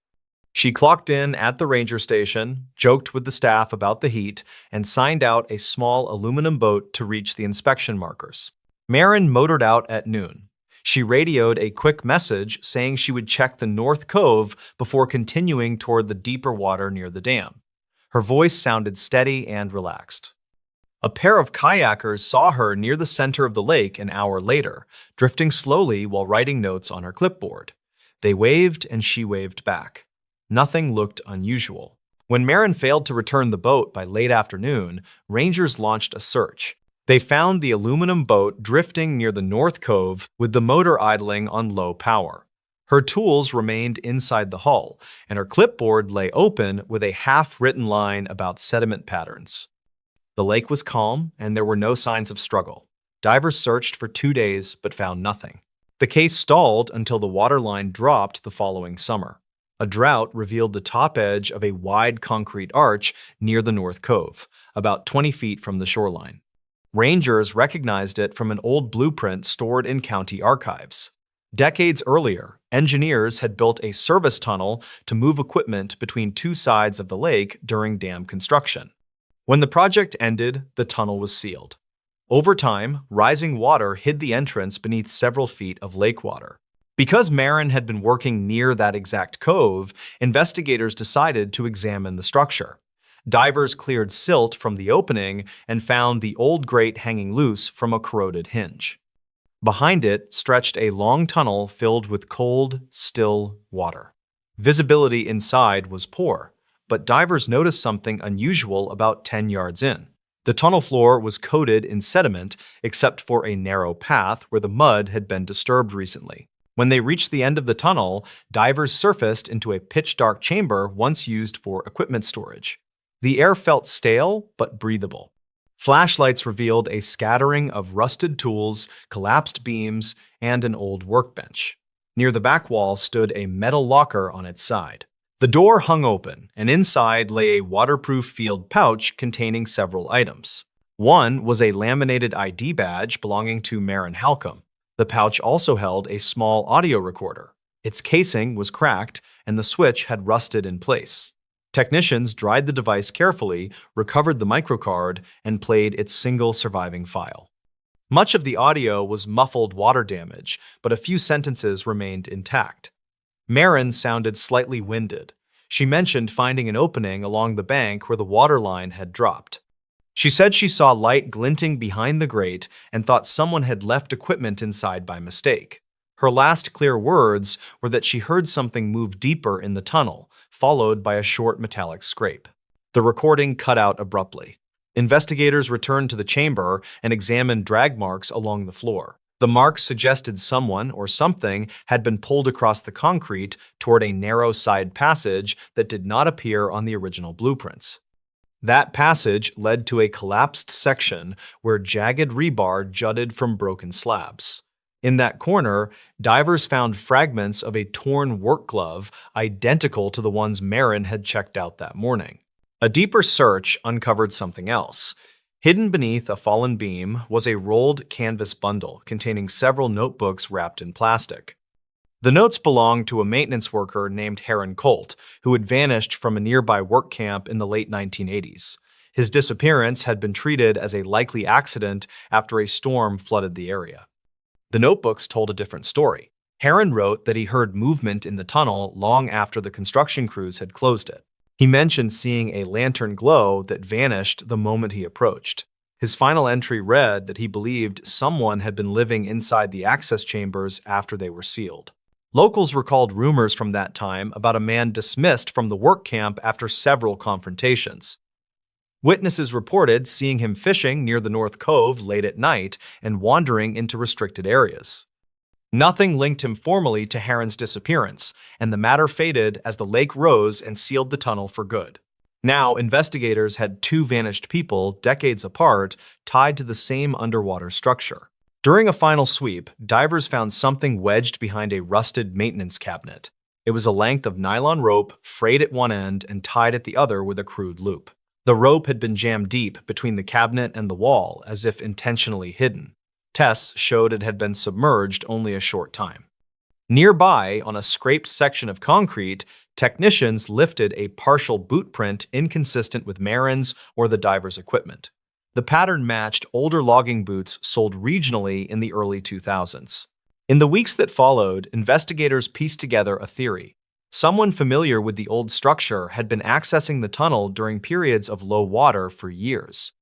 She clocked in at the ranger station, joked with the staff about the heat, and signed out a small aluminum boat to reach the inspection markers. Maren motored out at noon. She radioed a quick message saying she would check the North Cove before continuing toward the deeper water near the dam. Her voice sounded steady and relaxed. A pair of kayakers saw her near the center of the lake an hour later, drifting slowly while writing notes on her clipboard. They waved and she waved back. Nothing looked unusual. When Maren failed to return the boat by late afternoon, rangers launched a search. They found the aluminum boat drifting near the North Cove with the motor idling on low power. Her tools remained inside the hull, and her clipboard lay open with a half-written line about sediment patterns. The lake was calm, and there were no signs of struggle. Divers searched for 2 days but found nothing. The The case stalled until the waterline dropped the following summer. A drought revealed the top edge of a wide concrete arch near the North Cove, about 20 feet from the shoreline. Rangers recognized it from an old blueprint stored in county archives. Decades earlier, engineers had built a service tunnel to move equipment between two sides of the lake during dam construction. When the project ended, the tunnel was sealed. Over time, rising water hid the entrance beneath several feet of lake water. Because Marin had been working near that exact cove, investigators decided to examine the structure. Divers cleared silt from the opening and found the old grate hanging loose from a corroded hinge. Behind it stretched a long tunnel filled with cold, still water. Visibility inside was poor, but divers noticed something unusual about 10 yards in. The tunnel floor was coated in sediment except for a narrow path where the mud had been disturbed recently. When they reached the end of the tunnel, divers surfaced into a pitch-dark chamber once used for equipment storage. The air felt stale but breathable. Flashlights revealed a scattering of rusted tools, collapsed beams, and an old workbench. Near the back wall stood a metal locker on its side. The door hung open, and inside lay a waterproof field pouch containing several items. One was a laminated ID badge belonging to Marin Halcombe. The pouch also held a small audio recorder. Its casing was cracked, and the switch had rusted in place. Technicians dried the device carefully, recovered the microcard, and played its single surviving file. Much of the audio was muffled water damage, but a few sentences remained intact. Marin sounded slightly winded. She mentioned finding an opening along the bank where the water line had dropped. She said she saw light glinting behind the grate and thought someone had left equipment inside by mistake. Her last clear words were that she heard something move deeper in the tunnel, followed by a short metallic scrape. The recording cut out abruptly. Investigators returned to the chamber and examined drag marks along the floor. The marks suggested someone or something had been pulled across the concrete toward a narrow side passage that did not appear on the original blueprints. That passage led to a collapsed section where jagged rebar jutted from broken slabs. In that corner, divers found fragments of a torn work glove identical to the ones Marin had checked out that morning. A deeper search uncovered something else. Hidden beneath a fallen beam was a rolled canvas bundle containing several notebooks wrapped in plastic. The notes belonged to a maintenance worker named Heron Colt, who had vanished from a nearby work camp in the late 1980s. His disappearance had been treated as a likely accident after a storm flooded the area. The notebooks told a different story. Heron wrote that he heard movement in the tunnel long after the construction crews had closed it. He mentioned seeing a lantern glow that vanished the moment he approached. His final entry read that he believed someone had been living inside the access chambers after they were sealed. Locals recalled rumors from that time about a man dismissed from the work camp after several confrontations. Witnesses reported seeing him fishing near the North Cove late at night and wandering into restricted areas. Nothing linked him formally to Heron's disappearance, and the matter faded as the lake rose and sealed the tunnel for good. Now, investigators had two vanished people, decades apart, tied to the same underwater structure. During a final sweep, divers found something wedged behind a rusted maintenance cabinet. It was a length of nylon rope, frayed at one end and tied at the other with a crude loop. The rope had been jammed deep between the cabinet and the wall, as if intentionally hidden. Tests showed it had been submerged only a short time. Nearby, on a scraped section of concrete, technicians lifted a partial boot print inconsistent with Marin's or the diver's equipment. The pattern matched older logging boots sold regionally in the early 2000s. In the weeks that followed, investigators pieced together a theory. Someone familiar with the old structure had been accessing the tunnel during periods of low water for years.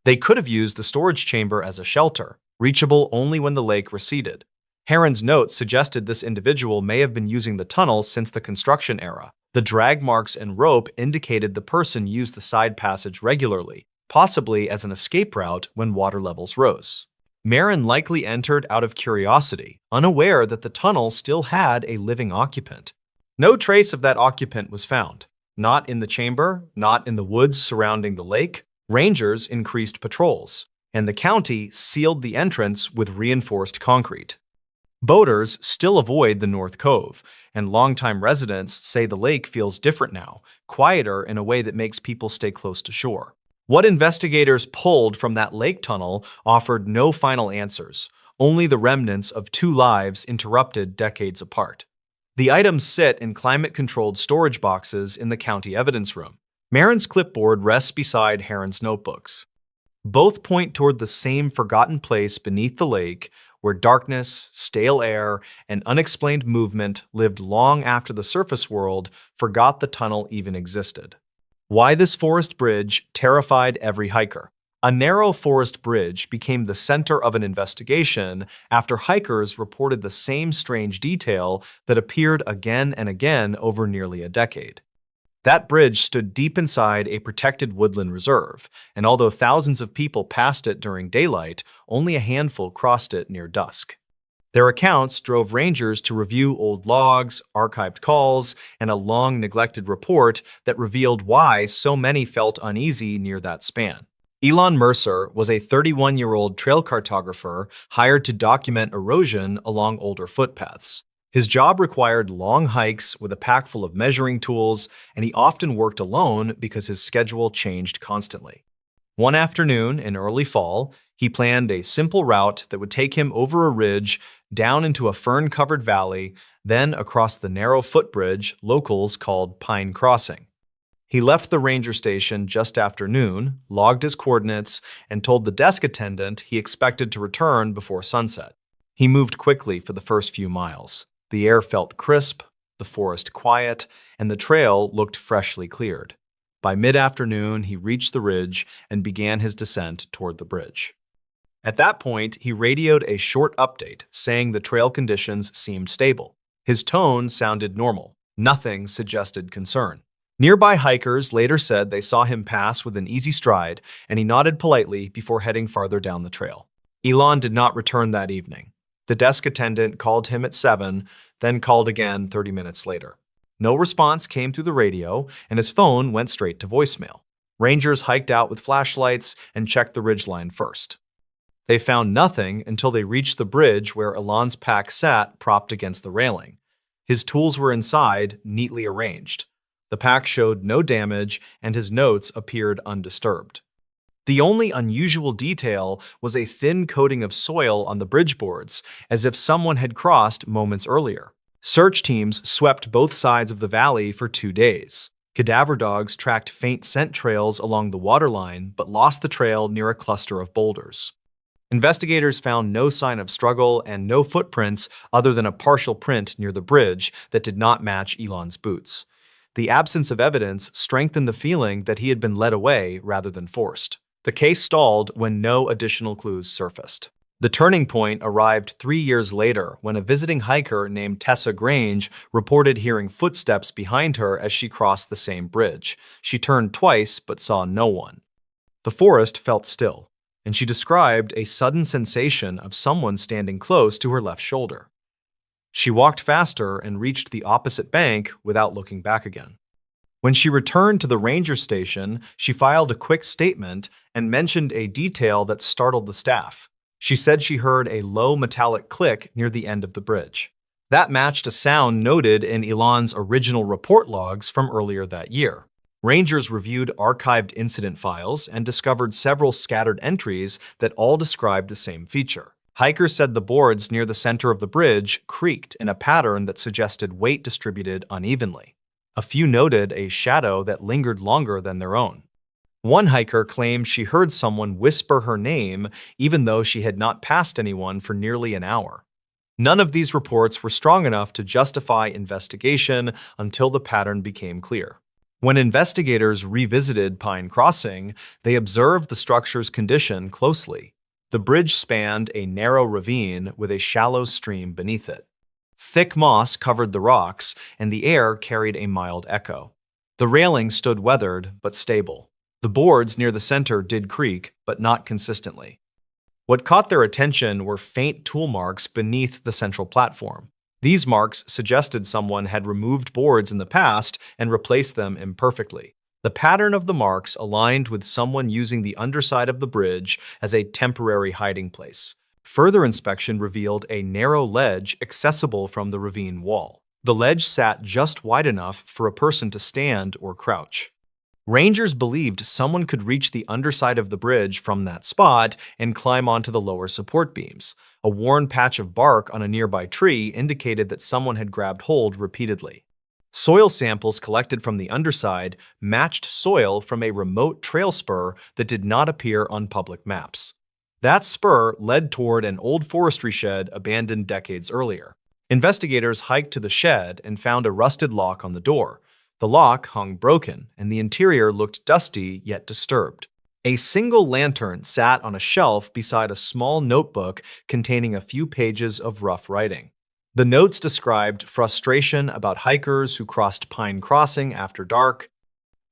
They could have used the storage chamber as a shelter, reachable only when the lake receded. Heron's notes suggested this individual may have been using the tunnel since the construction era. The drag marks and rope indicated the person used the side passage regularly, possibly as an escape route when water levels rose. Marin likely entered out of curiosity, unaware that the tunnel still had a living occupant. No trace of that occupant was found. Not in the chamber, not in the woods surrounding the lake. Rangers increased patrols, and the county sealed the entrance with reinforced concrete. Boaters still avoid the North Cove, and longtime residents say the lake feels different now, quieter in a way that makes people stay close to shore. What investigators pulled from that lake tunnel offered no final answers, only the remnants of two lives interrupted decades apart. The items sit in climate-controlled storage boxes in the county evidence room. Marin's clipboard rests beside Heron's notebooks. Both point toward the same forgotten place beneath the lake where darkness, stale air, and unexplained movement lived long after the surface world forgot the tunnel even existed. Why this forest bridge terrified every hiker. A narrow forest bridge became the center of an investigation after hikers reported the same strange detail that appeared again and again over nearly a decade. That bridge stood deep inside a protected woodland reserve, and although thousands of people passed it during daylight, only a handful crossed it near dusk. Their accounts drove rangers to review old logs, archived calls, and a long-neglected report that revealed why so many felt uneasy near that span. Elon Mercer was a 31-year-old trail cartographer hired to document erosion along older footpaths. His job required long hikes with a pack full of measuring tools, and he often worked alone because his schedule changed constantly. One afternoon in early fall, he planned a simple route that would take him over a ridge, down into a fern-covered valley, then across the narrow footbridge locals called Pine Crossing. He left the ranger station just after noon, logged his coordinates, and told the desk attendant he expected to return before sunset. He moved quickly for the first few miles. The air felt crisp, the forest quiet, and the trail looked freshly cleared. By mid-afternoon, he reached the ridge and began his descent toward the bridge. At that point, he radioed a short update saying the trail conditions seemed stable. His tone sounded normal. Nothing suggested concern. Nearby hikers later said they saw him pass with an easy stride, and he nodded politely before heading farther down the trail. Elon did not return that evening. The desk attendant called him at 7, then called again 30 minutes later. No response came through the radio, and his phone went straight to voicemail. Rangers hiked out with flashlights and checked the ridgeline first. They found nothing until they reached the bridge where Elon's pack sat propped against the railing. His tools were inside, neatly arranged. The pack showed no damage, and his notes appeared undisturbed. The only unusual detail was a thin coating of soil on the bridge boards, as if someone had crossed moments earlier. Search teams swept both sides of the valley for 2 days. Cadaver dogs tracked faint scent trails along the waterline, but lost the trail near a cluster of boulders. Investigators found no sign of struggle and no footprints other than a partial print near the bridge that did not match Elon's boots. The absence of evidence strengthened the feeling that he had been led away rather than forced. The case stalled when no additional clues surfaced. The turning point arrived 3 years later when a visiting hiker named Tessa Grange reported hearing footsteps behind her as she crossed the same bridge. She turned twice but saw no one. The forest felt still, and she described a sudden sensation of someone standing close to her left shoulder. She walked faster and reached the opposite bank without looking back again. When she returned to the ranger station, she filed a quick statement and mentioned a detail that startled the staff. She said she heard a low metallic click near the end of the bridge. That matched a sound noted in Elon's original report logs from earlier that year. Rangers reviewed archived incident files and discovered several scattered entries that all described the same feature. Hikers said the boards near the center of the bridge creaked in a pattern that suggested weight distributed unevenly. A few noted a shadow that lingered longer than their own. One hiker claimed she heard someone whisper her name even though she had not passed anyone for nearly an hour. None of these reports were strong enough to justify investigation until the pattern became clear. When investigators revisited Pine Crossing, they observed the structure's condition closely. The bridge spanned a narrow ravine with a shallow stream beneath it. Thick moss covered the rocks, and the air carried a mild echo. The railing stood weathered but stable. The boards near the center did creak, but not consistently. What caught their attention were faint tool marks beneath the central platform. These marks suggested someone had removed boards in the past and replaced them imperfectly. The pattern of the marks aligned with someone using the underside of the bridge as a temporary hiding place. Further inspection revealed a narrow ledge accessible from the ravine wall. The ledge sat just wide enough for a person to stand or crouch. Rangers believed someone could reach the underside of the bridge from that spot and climb onto the lower support beams. A worn patch of bark on a nearby tree indicated that someone had grabbed hold repeatedly. Soil samples collected from the underside matched soil from a remote trail spur that did not appear on public maps. That spur led toward an old forestry shed abandoned decades earlier. Investigators hiked to the shed and found a rusted lock on the door. The lock hung broken, and the interior looked dusty yet disturbed. A single lantern sat on a shelf beside a small notebook containing a few pages of rough writing. The notes described frustration about hikers who crossed Pine Crossing after dark.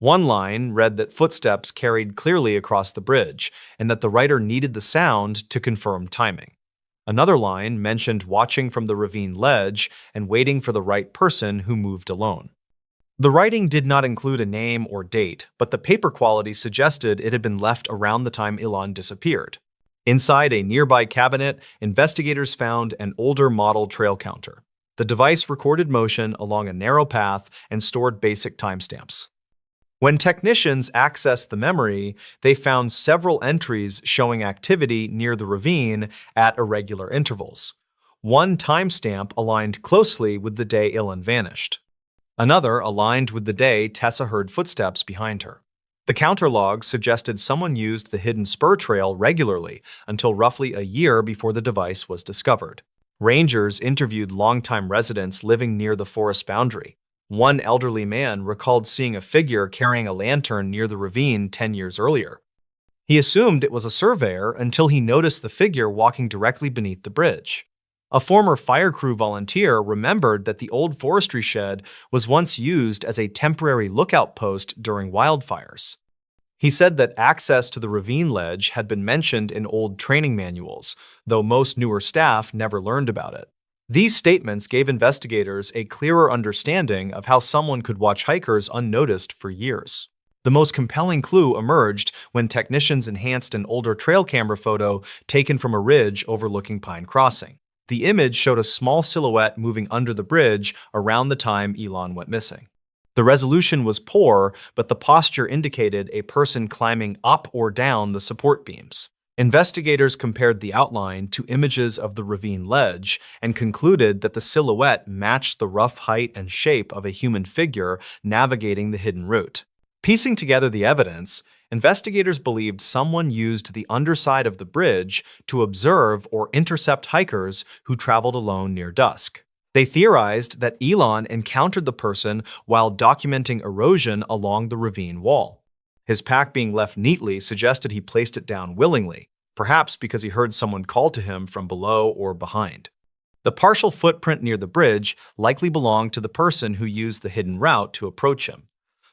One line read that footsteps carried clearly across the bridge, and that the writer needed the sound to confirm timing. Another line mentioned watching from the ravine ledge and waiting for the right person who moved alone. The writing did not include a name or date, but the paper quality suggested it had been left around the time Elon disappeared. Inside a nearby cabinet, investigators found an older model trail counter. The device recorded motion along a narrow path and stored basic timestamps. When technicians accessed the memory, they found several entries showing activity near the ravine at irregular intervals. One timestamp aligned closely with the day Elon vanished. Another aligned with the day Tessa heard footsteps behind her. The counter logs suggested someone used the hidden spur trail regularly until roughly a year before the device was discovered. Rangers interviewed longtime residents living near the forest boundary. One elderly man recalled seeing a figure carrying a lantern near the ravine 10 years earlier. He assumed it was a surveyor until he noticed the figure walking directly beneath the bridge. A former fire crew volunteer remembered that the old forestry shed was once used as a temporary lookout post during wildfires. He said that access to the ravine ledge had been mentioned in old training manuals, though most newer staff never learned about it. These statements gave investigators a clearer understanding of how someone could watch hikers unnoticed for years. The most compelling clue emerged when technicians enhanced an older trail camera photo taken from a ridge overlooking Pine Crossing. The image showed a small silhouette moving under the bridge around the time Elon went missing. The resolution was poor, but the posture indicated a person climbing up or down the support beams. Investigators compared the outline to images of the ravine ledge and concluded that the silhouette matched the rough height and shape of a human figure navigating the hidden route. Piecing together the evidence, investigators believed someone used the underside of the bridge to observe or intercept hikers who traveled alone near dusk. They theorized that Elon encountered the person while documenting erosion along the ravine wall. His pack being left neatly suggested he placed it down willingly, perhaps because he heard someone call to him from below or behind. The partial footprint near the bridge likely belonged to the person who used the hidden route to approach him.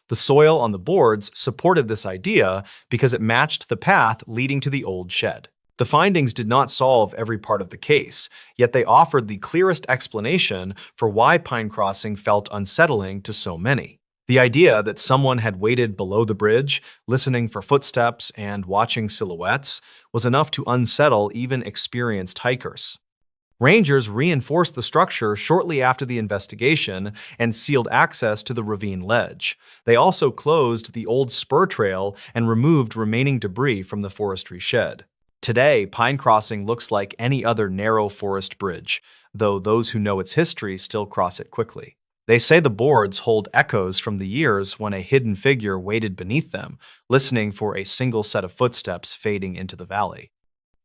The soil on the boards supported this idea because it matched the path leading to the old shed. The findings did not solve every part of the case, yet they offered the clearest explanation for why Pine Crossing felt unsettling to so many. The idea that someone had waited below the bridge, listening for footsteps and watching silhouettes, was enough to unsettle even experienced hikers. Rangers reinforced the structure shortly after the investigation and sealed access to the ravine ledge. They also closed the old spur trail and removed remaining debris from the forestry shed. Today, Pine Crossing looks like any other narrow forest bridge, though those who know its history still cross it quickly. They say the boards hold echoes from the years when a hidden figure waited beneath them, listening for a single set of footsteps fading into the valley.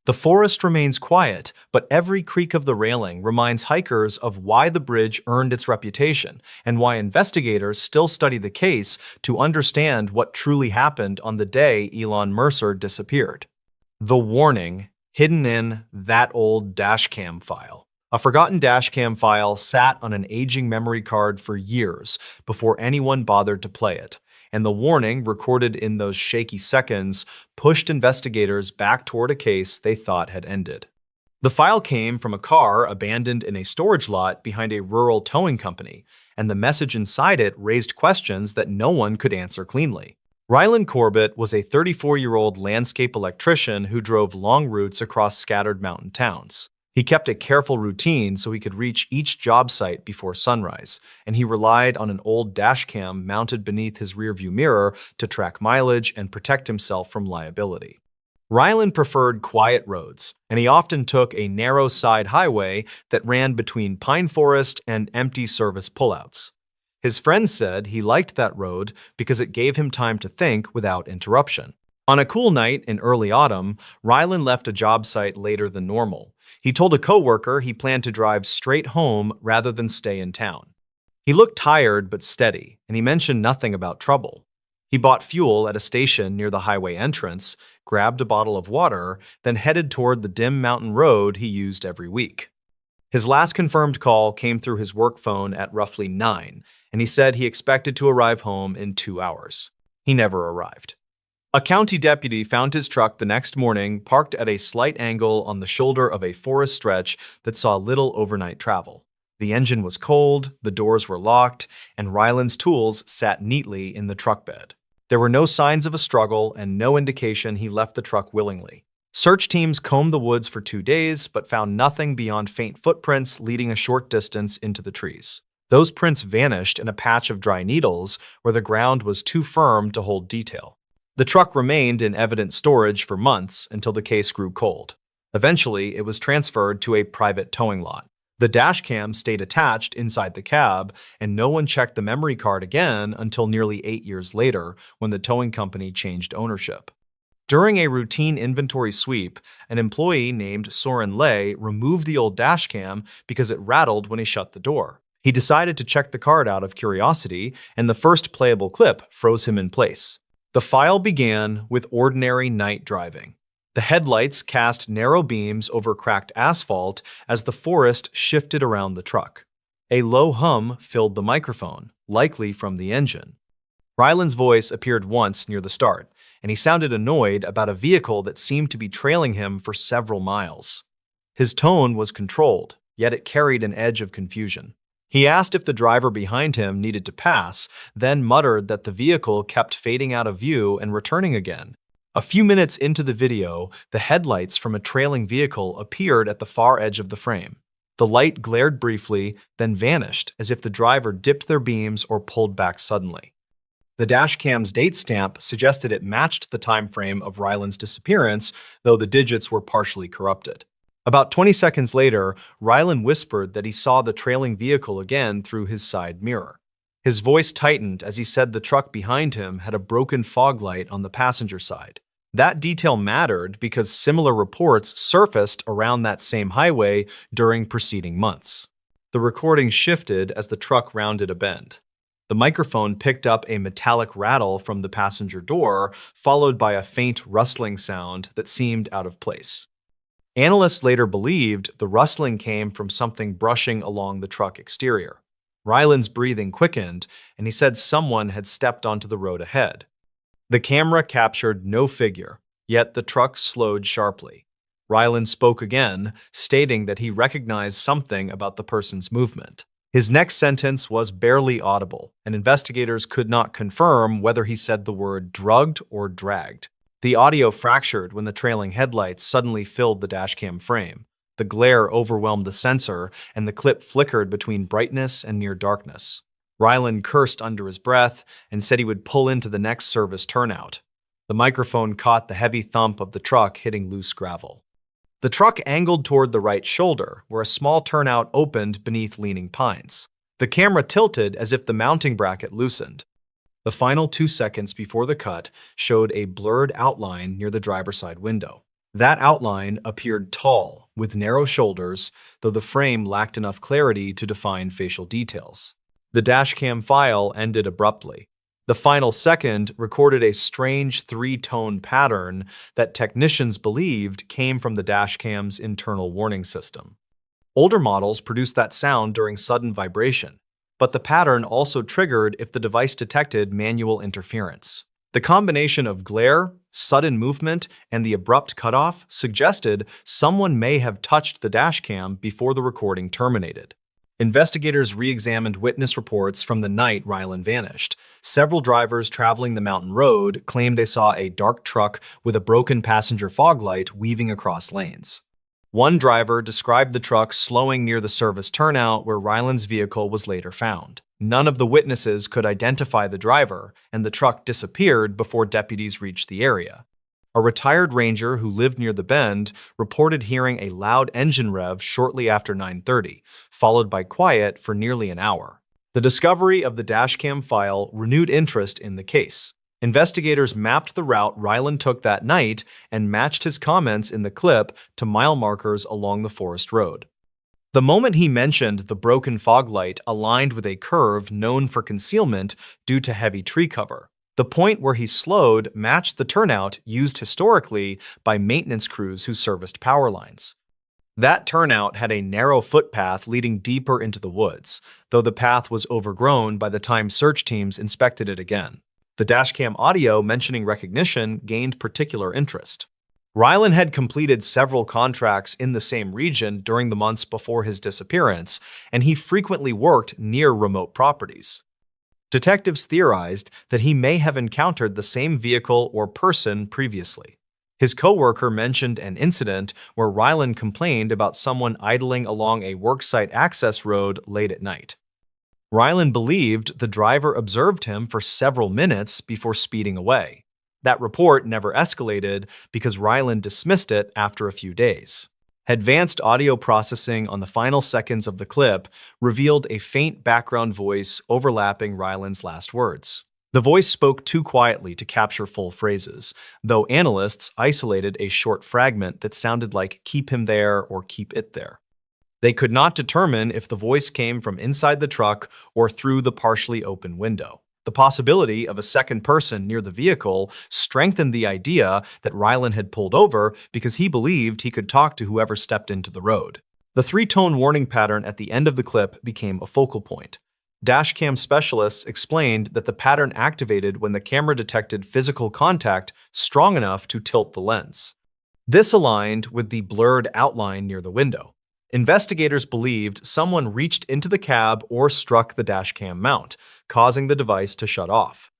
The forest remains quiet, but every creak of the railing reminds hikers of why the bridge earned its reputation and why investigators still study the case to understand what truly happened on the day Elon Mercer disappeared. The warning hidden in that old dashcam file. A forgotten dashcam file sat on an aging memory card for years before anyone bothered to play it, and the warning recorded in those shaky seconds pushed investigators back toward a case they thought had ended. The file came from a car abandoned in a storage lot behind a rural towing company, and the message inside it raised questions that no one could answer cleanly. Ryland Corbett was a 34-year-old landscape electrician who drove long routes across scattered mountain towns. He kept a careful routine so he could reach each job site before sunrise, and he relied on an old dashcam mounted beneath his rearview mirror to track mileage and protect himself from liability. Ryland preferred quiet roads, and he often took a narrow side highway that ran between pine forest and empty service pullouts. His friends said he liked that road because it gave him time to think without interruption. On a cool night in early autumn, Ryland left a job site later than normal. He told a coworker he planned to drive straight home rather than stay in town. He looked tired but steady, and he mentioned nothing about trouble. He bought fuel at a station near the highway entrance, grabbed a bottle of water, then headed toward the dim mountain road he used every week. His last confirmed call came through his work phone at roughly 9, and he said he expected to arrive home in 2 hours. He never arrived. A county deputy found his truck the next morning parked at a slight angle on the shoulder of a forest stretch that saw little overnight travel. The engine was cold, the doors were locked, and Ryland's tools sat neatly in the truck bed. There were no signs of a struggle and no indication he left the truck willingly. Search teams combed the woods for 2 days, but found nothing beyond faint footprints leading a short distance into the trees. Those prints vanished in a patch of dry needles where the ground was too firm to hold detail. The truck remained in evidence storage for months until the case grew cold. Eventually, it was transferred to a private towing lot. The dashcam stayed attached inside the cab, and no one checked the memory card again until nearly 8 years later when the towing company changed ownership. During a routine inventory sweep, an employee named Soren Lay removed the old dashcam because it rattled when he shut the door. He decided to check the card out of curiosity, and the first playable clip froze him in place. The file began with ordinary night driving. The headlights cast narrow beams over cracked asphalt as the forest shifted around the truck. A low hum filled the microphone, likely from the engine. Ryland's voice appeared once near the start, and he sounded annoyed about a vehicle that seemed to be trailing him for several miles. His tone was controlled, yet it carried an edge of confusion. He asked if the driver behind him needed to pass, then muttered that the vehicle kept fading out of view and returning again. A few minutes into the video, the headlights from a trailing vehicle appeared at the far edge of the frame. The light glared briefly, then vanished as if the driver dipped their beams or pulled back suddenly. The dashcam's date stamp suggested it matched the time frame of Ryland's disappearance, though the digits were partially corrupted. About 20 seconds later, Ryland whispered that he saw the trailing vehicle again through his side mirror. His voice tightened as he said the truck behind him had a broken fog light on the passenger side. That detail mattered because similar reports surfaced around that same highway during preceding months. The recording shifted as the truck rounded a bend. The microphone picked up a metallic rattle from the passenger door, followed by a faint rustling sound that seemed out of place. Analysts later believed the rustling came from something brushing along the truck exterior. Ryland's breathing quickened, and he said someone had stepped onto the road ahead. The camera captured no figure, yet the truck slowed sharply. Ryland spoke again, stating that he recognized something about the person's movement. His next sentence was barely audible, and investigators could not confirm whether he said the word drugged or dragged. The audio fractured when the trailing headlights suddenly filled the dashcam frame. The glare overwhelmed the sensor, and the clip flickered between brightness and near darkness. Ryland cursed under his breath and said he would pull into the next service turnout. The microphone caught the heavy thump of the truck hitting loose gravel. The truck angled toward the right shoulder, where a small turnout opened beneath leaning pines. The camera tilted as if the mounting bracket loosened. The final 2 seconds before the cut showed a blurred outline near the driver's side window. That outline appeared tall, with narrow shoulders, though the frame lacked enough clarity to define facial details. The dashcam file ended abruptly. The final second recorded a strange 3-tone pattern that technicians believed came from the dashcam's internal warning system. Older models produced that sound during sudden vibration, but the pattern also triggered if the device detected manual interference. The combination of glare, sudden movement, and the abrupt cutoff suggested someone may have touched the dashcam before the recording terminated. Investigators re-examined witness reports from the night Rylan vanished. Several drivers traveling the mountain road claimed they saw a dark truck with a broken passenger fog light weaving across lanes. One driver described the truck slowing near the service turnout where Rylan's vehicle was later found. None of the witnesses could identify the driver, and the truck disappeared before deputies reached the area. A retired ranger who lived near the bend reported hearing a loud engine rev shortly after 9:30, followed by quiet for nearly an hour. The discovery of the dashcam file renewed interest in the case. Investigators mapped the route Rylan took that night and matched his comments in the clip to mile markers along the forest road. The moment he mentioned the broken fog light aligned with a curve known for concealment due to heavy tree cover. The point where he slowed matched the turnout used historically by maintenance crews who serviced power lines. That turnout had a narrow footpath leading deeper into the woods, though the path was overgrown by the time search teams inspected it again. The dashcam audio mentioning recognition gained particular interest. Rylan had completed several contracts in the same region during the months before his disappearance, and he frequently worked near remote properties. Detectives theorized that he may have encountered the same vehicle or person previously. His coworker mentioned an incident where Rylan complained about someone idling along a worksite access road late at night. Rylan believed the driver observed him for several minutes before speeding away. That report never escalated because Rylan dismissed it after a few days. Advanced audio processing on the final seconds of the clip revealed a faint background voice overlapping Rylan's last words. The voice spoke too quietly to capture full phrases, though analysts isolated a short fragment that sounded like "keep him there" or "keep it there." They could not determine if the voice came from inside the truck or through the partially open window. The possibility of a second person near the vehicle strengthened the idea that Rylan had pulled over because he believed he could talk to whoever stepped into the road. The three-tone warning pattern at the end of the clip became a focal point. Dashcam specialists explained that the pattern activated when the camera detected physical contact strong enough to tilt the lens. This aligned with the blurred outline near the window. Investigators believed someone reached into the cab or struck the dashcam mount, causing the device to shut off.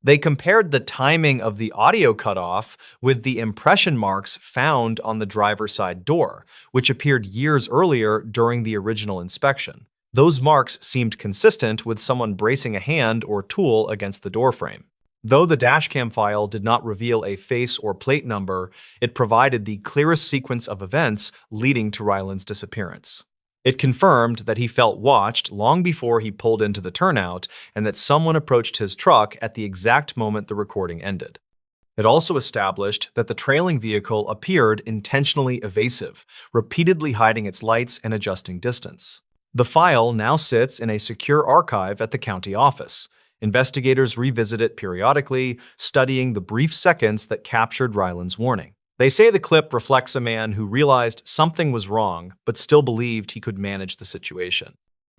They compared the timing of the audio cutoff with the impression marks found on the driver's side door, which appeared years earlier during the original inspection. Those marks seemed consistent with someone bracing a hand or tool against the doorframe. Though the dashcam file did not reveal a face or plate number, it provided the clearest sequence of events leading to Rylan's disappearance. It confirmed that he felt watched long before he pulled into the turnout and that someone approached his truck at the exact moment the recording ended. It also established that the trailing vehicle appeared intentionally evasive, repeatedly hiding its lights and adjusting distance. The file now sits in a secure archive at the county office. Investigators revisit it periodically, studying the brief seconds that captured Rylan's warning. They say the clip reflects a man who realized something was wrong, but still believed he could manage the situation.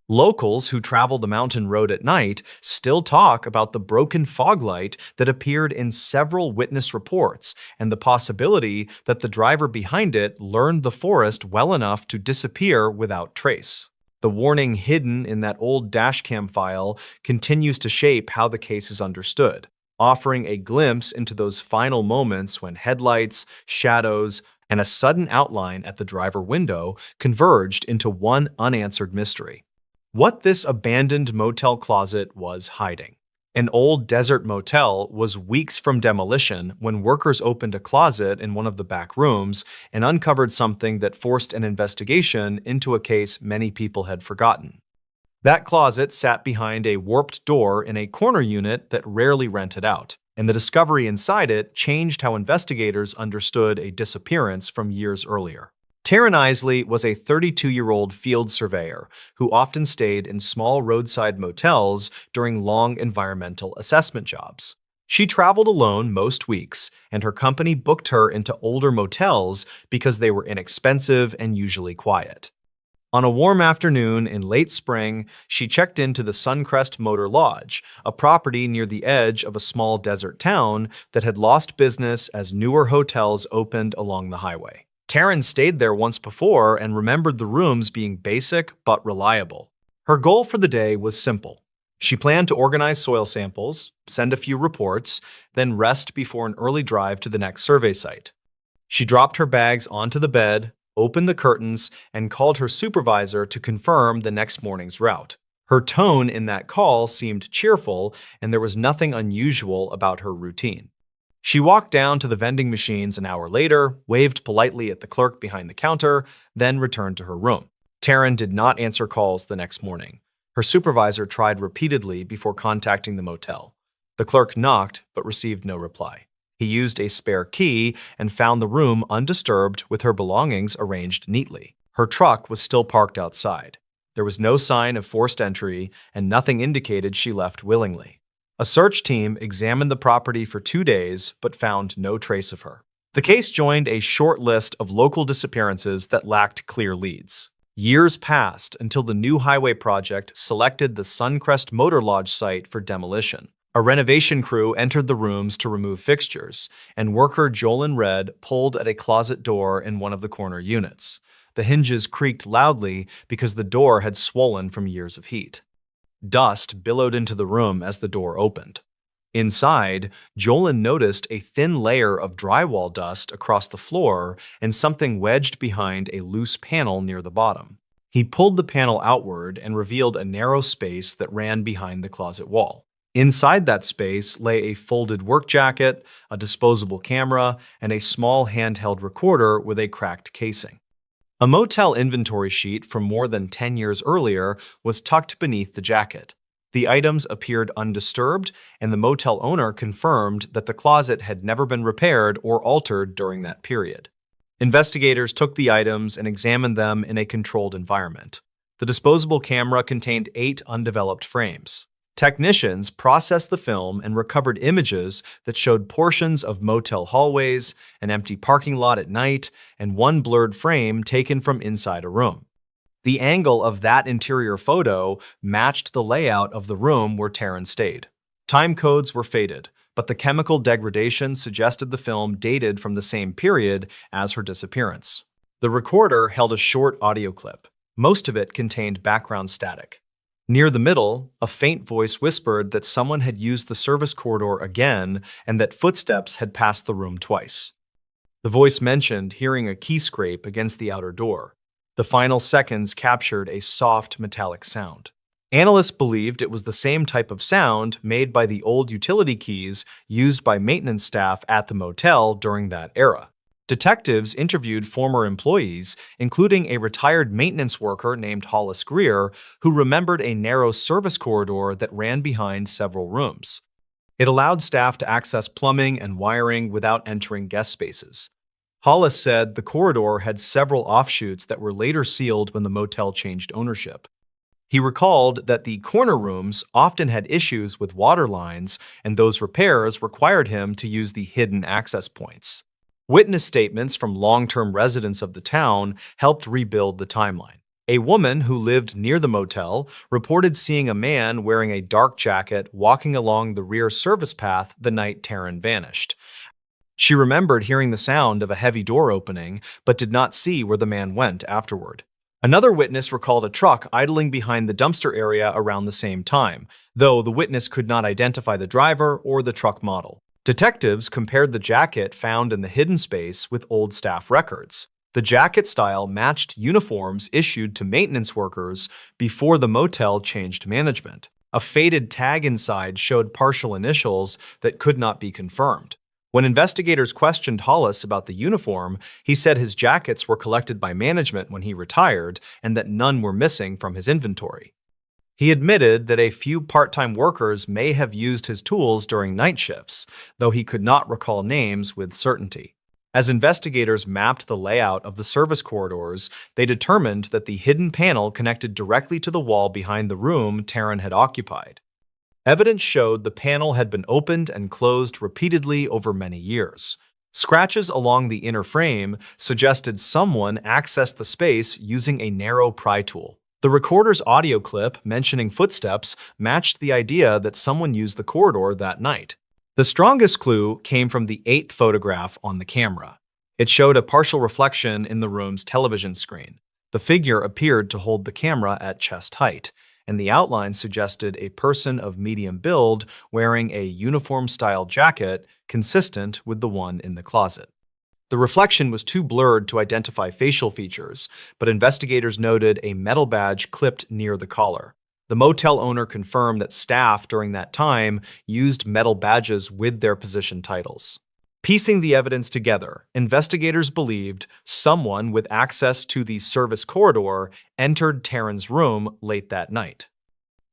Locals who travel the mountain road at night still talk about the broken fog light that appeared in several witness reports and the possibility that the driver behind it learned the forest well enough to disappear without trace. The warning hidden in that old dashcam file continues to shape how the case is understood, offering a glimpse into those final moments when headlights, shadows, and a sudden outline at the driver window converged into one unanswered mystery. What this abandoned motel closet was hiding. An old desert motel was weeks from demolition when workers opened a closet in one of the back rooms and uncovered something that forced an investigation into a case many people had forgotten. That closet sat behind a warped door in a corner unit that rarely rented out, and the discovery inside it changed how investigators understood a disappearance from years earlier. Taryn Isley was a 32-year-old field surveyor who often stayed in small roadside motels during long environmental assessment jobs. She traveled alone most weeks, and her company booked her into older motels because they were inexpensive and usually quiet. On a warm afternoon in late spring, she checked into the Suncrest Motor Lodge, a property near the edge of a small desert town that had lost business as newer hotels opened along the highway. Taryn stayed there once before and remembered the rooms being basic but reliable. Her goal for the day was simple. She planned to organize soil samples, send a few reports, then rest before an early drive to the next survey site. She dropped her bags onto the bed, opened the curtains, and called her supervisor to confirm the next morning's route. Her tone in that call seemed cheerful, and there was nothing unusual about her routine. She walked down to the vending machines an hour later, waved politely at the clerk behind the counter, then returned to her room. Taryn did not answer calls the next morning. Her supervisor tried repeatedly before contacting the motel. The clerk knocked but received no reply. He used a spare key and found the room undisturbed with her belongings arranged neatly. Her truck was still parked outside. There was no sign of forced entry, and nothing indicated she left willingly. A search team examined the property for 2 days but found no trace of her. The case joined a short list of local disappearances that lacked clear leads. Years passed until the new highway project selected the Suncrest Motor Lodge site for demolition. A renovation crew entered the rooms to remove fixtures, and worker Jolyn Red pulled at a closet door in one of the corner units. The hinges creaked loudly because the door had swollen from years of heat. Dust billowed into the room as the door opened. Inside, Jolyn noticed a thin layer of drywall dust across the floor and something wedged behind a loose panel near the bottom. He pulled the panel outward and revealed a narrow space that ran behind the closet wall. Inside that space lay a folded work jacket, a disposable camera, and a small handheld recorder with a cracked casing. A motel inventory sheet from more than 10 years earlier was tucked beneath the jacket. The items appeared undisturbed, and the motel owner confirmed that the closet had never been repaired or altered during that period. Investigators took the items and examined them in a controlled environment. The disposable camera contained 8 undeveloped frames. Technicians processed the film and recovered images that showed portions of motel hallways, an empty parking lot at night, and one blurred frame taken from inside a room. The angle of that interior photo matched the layout of the room where Taryn stayed. Time codes were faded, but the chemical degradation suggested the film dated from the same period as her disappearance. The recorder held a short audio clip. Most of it contained background static. Near the middle, a faint voice whispered that someone had used the service corridor again and that footsteps had passed the room twice. The voice mentioned hearing a key scrape against the outer door. The final seconds captured a soft metallic sound. Analysts believed it was the same type of sound made by the old utility keys used by maintenance staff at the motel during that era. Detectives interviewed former employees, including a retired maintenance worker named Hollis Greer, who remembered a narrow service corridor that ran behind several rooms. It allowed staff to access plumbing and wiring without entering guest spaces. Hollis said the corridor had several offshoots that were later sealed when the motel changed ownership. He recalled that the corner rooms often had issues with water lines, and those repairs required him to use the hidden access points. Witness statements from long-term residents of the town helped rebuild the timeline. A woman who lived near the motel reported seeing a man wearing a dark jacket walking along the rear service path the night Taryn vanished. She remembered hearing the sound of a heavy door opening, but did not see where the man went afterward. Another witness recalled a truck idling behind the dumpster area around the same time, though the witness could not identify the driver or the truck model. Detectives compared the jacket found in the hidden space with old staff records. The jacket style matched uniforms issued to maintenance workers before the motel changed management. A faded tag inside showed partial initials that could not be confirmed. When investigators questioned Hollis about the uniform, he said his jackets were collected by management when he retired and that none were missing from his inventory. He admitted that a few part-time workers may have used his tools during night shifts, though he could not recall names with certainty. As investigators mapped the layout of the service corridors, they determined that the hidden panel connected directly to the wall behind the room Taryn had occupied. Evidence showed the panel had been opened and closed repeatedly over many years. Scratches along the inner frame suggested someone accessed the space using a narrow pry tool. The recorder's audio clip mentioning footsteps matched the idea that someone used the corridor that night. The strongest clue came from the 8th photograph on the camera. It showed a partial reflection in the room's television screen. The figure appeared to hold the camera at chest height, and the outline suggested a person of medium build wearing a uniform-style jacket consistent with the one in the closet. The reflection was too blurred to identify facial features, but investigators noted a metal badge clipped near the collar. The motel owner confirmed that staff during that time used metal badges with their position titles. Piecing the evidence together, investigators believed someone with access to the service corridor entered Taryn's room late that night.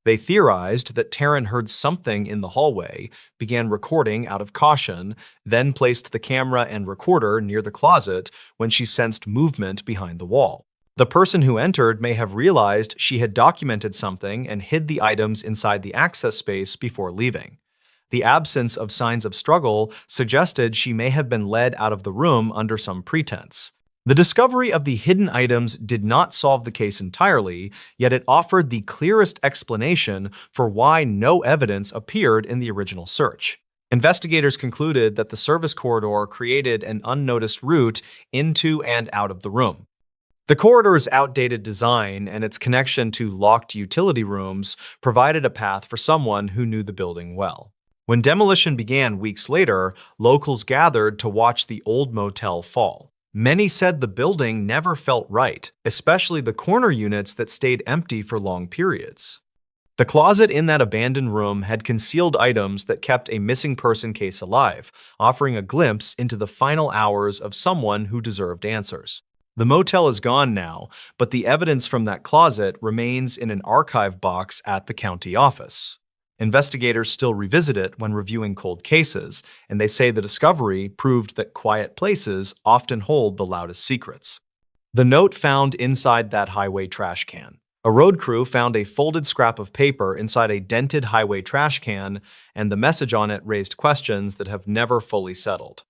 They theorized that Taryn heard something in the hallway, began recording out of caution, then placed the camera and recorder near the closet when she sensed movement behind the wall. The person who entered may have realized she had documented something and hid the items inside the access space before leaving. The absence of signs of struggle suggested she may have been led out of the room under some pretense. The discovery of the hidden items did not solve the case entirely, yet it offered the clearest explanation for why no evidence appeared in the original search. Investigators concluded that the service corridor created an unnoticed route into and out of the room. The corridor's outdated design and its connection to locked utility rooms provided a path for someone who knew the building well. When demolition began weeks later, locals gathered to watch the old motel fall. Many said the building never felt right, especially the corner units that stayed empty for long periods. The closet in that abandoned room had concealed items that kept a missing person case alive, offering a glimpse into the final hours of someone who deserved answers. The motel is gone now, but the evidence from that closet remains in an archive box at the county office. Investigators still revisit it when reviewing cold cases, and they say the discovery proved that quiet places often hold the loudest secrets. The note found inside that highway trash can. A road crew found a folded scrap of paper inside a dented highway trash can, and the message on it raised questions that have never fully settled.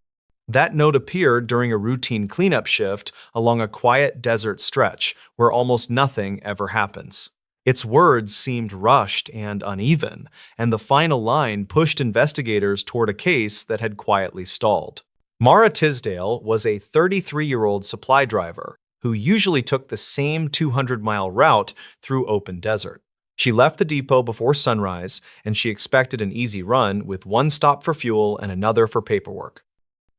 That note appeared during a routine cleanup shift along a quiet desert stretch where almost nothing ever happens. Its words seemed rushed and uneven, and the final line pushed investigators toward a case that had quietly stalled. Mara Tisdale was a 33-year-old supply driver who usually took the same 200-mile route through open desert. She left the depot before sunrise, and she expected an easy run with one stop for fuel and another for paperwork.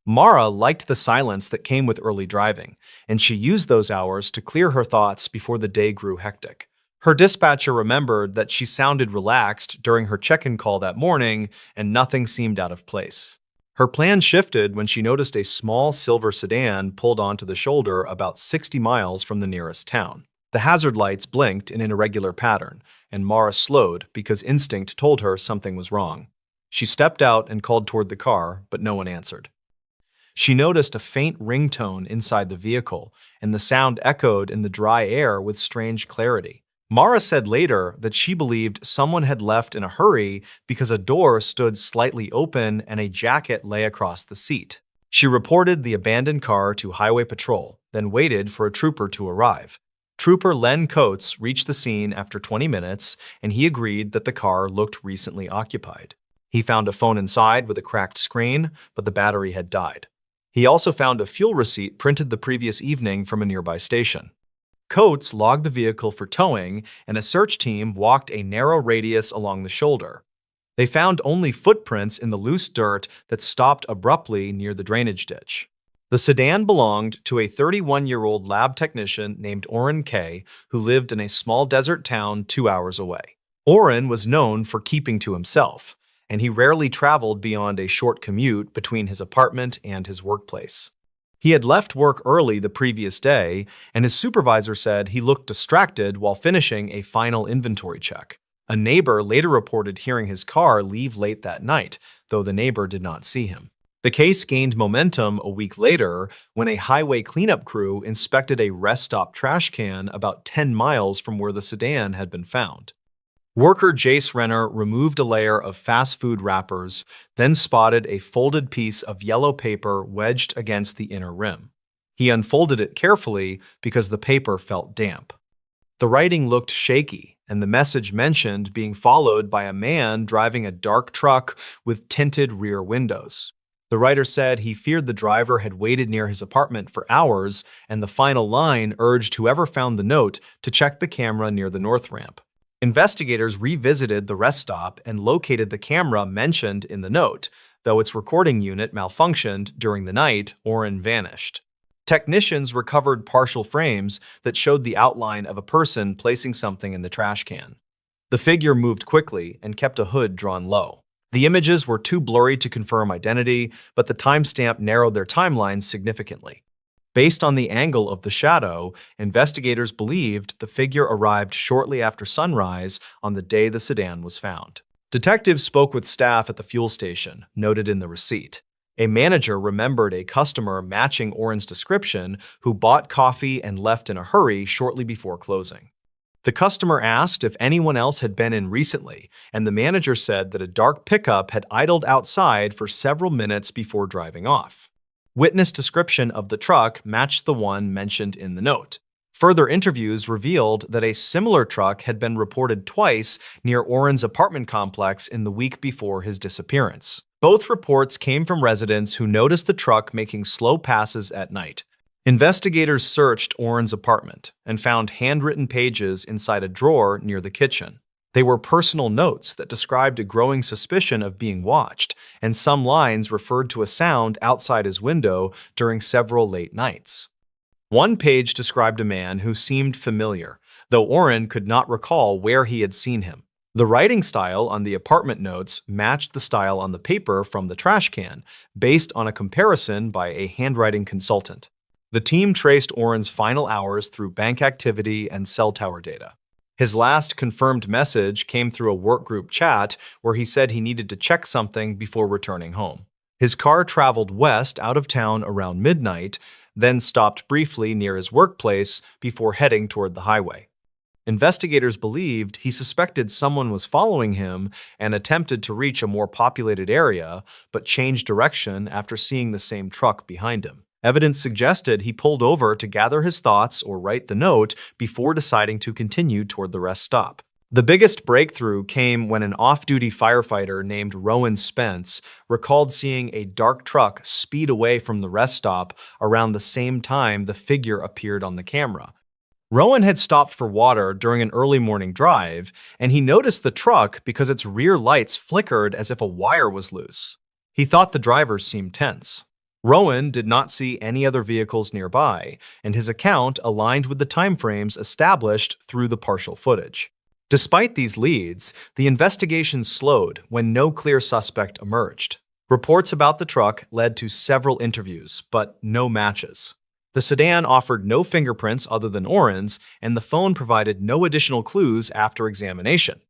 Mara liked the silence that came with early driving, and she used those hours to clear her thoughts before the day grew hectic. Her dispatcher remembered that she sounded relaxed during her check-in call that morning, and nothing seemed out of place. Her plan shifted when she noticed a small silver sedan pulled onto the shoulder about 60 miles from the nearest town. The hazard lights blinked in an irregular pattern, and Mara slowed because instinct told her something was wrong. She stepped out and called toward the car, but no one answered. She noticed a faint ringtone inside the vehicle, and the sound echoed in the dry air with strange clarity. Mara said later that she believed someone had left in a hurry because a door stood slightly open and a jacket lay across the seat. She reported the abandoned car to Highway Patrol, then waited for a trooper to arrive. Trooper Len Coates reached the scene after 20 minutes, and he agreed that the car looked recently occupied. He found a phone inside with a cracked screen, but the battery had died. He also found a fuel receipt printed the previous evening from a nearby station. Coates logged the vehicle for towing, and a search team walked a narrow radius along the shoulder. They found only footprints in the loose dirt that stopped abruptly near the drainage ditch. The sedan belonged to a 31-year-old lab technician named Orrin Kay, who lived in a small desert town 2 hours away. Orrin was known for keeping to himself, and he rarely traveled beyond a short commute between his apartment and his workplace. He had left work early the previous day, and his supervisor said he looked distracted while finishing a final inventory check. A neighbor later reported hearing his car leave late that night, though the neighbor did not see him. The case gained momentum a week later when a highway cleanup crew inspected a rest stop trash can about 10 miles from where the sedan had been found. Worker Jace Renner removed a layer of fast food wrappers, then spotted a folded piece of yellow paper wedged against the inner rim. He unfolded it carefully because the paper felt damp. The writing looked shaky, and the message mentioned being followed by a man driving a dark truck with tinted rear windows. The writer said he feared the driver had waited near his apartment for hours, and the final line urged whoever found the note to check the camera near the north ramp. Investigators revisited the rest stop and located the camera mentioned in the note. Though its recording unit malfunctioned during the night, Oren vanished. Technicians recovered partial frames that showed the outline of a person placing something in the trash can. The figure moved quickly and kept a hood drawn low. The images were too blurry to confirm identity, but the timestamp narrowed their timelines significantly. Based on the angle of the shadow, investigators believed the figure arrived shortly after sunrise on the day the sedan was found. Detectives spoke with staff at the fuel station, noted in the receipt. A manager remembered a customer matching Oren's description who bought coffee and left in a hurry shortly before closing. The customer asked if anyone else had been in recently, and the manager said that a dark pickup had idled outside for several minutes before driving off. Witness description of the truck matched the one mentioned in the note. Further interviews revealed that a similar truck had been reported twice near Oren's apartment complex in the week before his disappearance. Both reports came from residents who noticed the truck making slow passes at night. Investigators searched Oren's apartment and found handwritten pages inside a drawer near the kitchen. They were personal notes that described a growing suspicion of being watched, and some lines referred to a sound outside his window during several late nights. One page described a man who seemed familiar, though Oren could not recall where he had seen him. The writing style on the apartment notes matched the style on the paper from the trash can, based on a comparison by a handwriting consultant. The team traced Oren's final hours through bank activity and cell tower data. His last confirmed message came through a workgroup chat where he said he needed to check something before returning home. His car traveled west out of town around midnight, then stopped briefly near his workplace before heading toward the highway. Investigators believed he suspected someone was following him and attempted to reach a more populated area, but changed direction after seeing the same truck behind him. Evidence suggested he pulled over to gather his thoughts or write the note before deciding to continue toward the rest stop. The biggest breakthrough came when an off-duty firefighter named Rowan Spence recalled seeing a dark truck speed away from the rest stop around the same time the figure appeared on the camera. Rowan had stopped for water during an early morning drive, and he noticed the truck because its rear lights flickered as if a wire was loose. He thought the driver seemed tense. Rowan did not see any other vehicles nearby, and his account aligned with the timeframes established through the partial footage. Despite these leads, the investigation slowed when no clear suspect emerged. Reports about the truck led to several interviews, but no matches. The sedan offered no fingerprints other than Oren's, and the phone provided no additional clues after examination.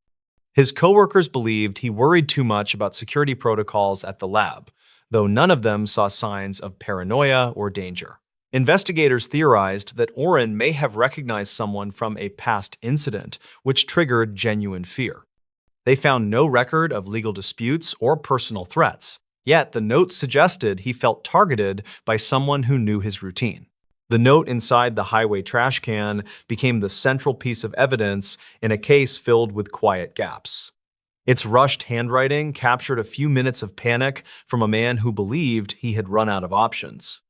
His coworkers believed he worried too much about security protocols at the lab, though none of them saw signs of paranoia or danger. Investigators theorized that Oren may have recognized someone from a past incident, which triggered genuine fear. They found no record of legal disputes or personal threats, yet the note suggested he felt targeted by someone who knew his routine. The note inside the highway trash can became the central piece of evidence in a case filled with quiet gaps. Its rushed handwriting captured a few minutes of panic from a man who believed he had run out of options.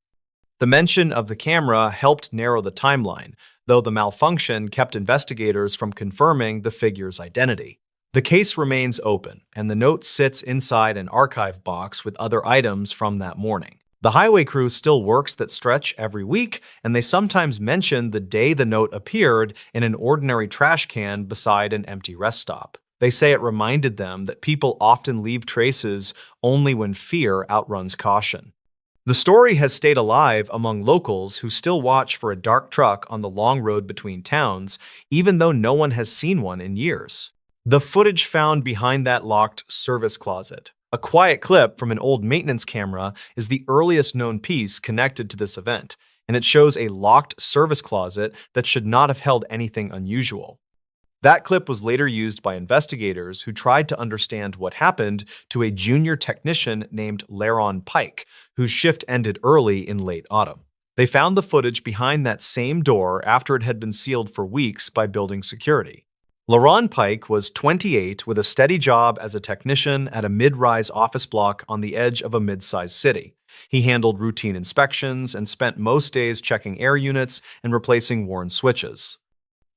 The mention of the camera helped narrow the timeline, though the malfunction kept investigators from confirming the figure's identity. The case remains open, and the note sits inside an archive box with other items from that morning. The highway crew still works that stretch every week, and they sometimes mention the day the note appeared in an ordinary trash can beside an empty rest stop. They say it reminded them that people often leave traces only when fear outruns caution. The story has stayed alive among locals who still watch for a dark truck on the long road between towns, even though no one has seen one in years. The footage found behind that locked service closet, a quiet clip from an old maintenance camera, is the earliest known piece connected to this event, and it shows a locked service closet that should not have held anything unusual. That clip was later used by investigators who tried to understand what happened to a junior technician named Laron Pike, whose shift ended early in late autumn. They found the footage behind that same door after it had been sealed for weeks by building security. Laron Pike was 28 with a steady job as a technician at a mid-rise office block on the edge of a mid-sized city. He handled routine inspections and spent most days checking air units and replacing worn switches.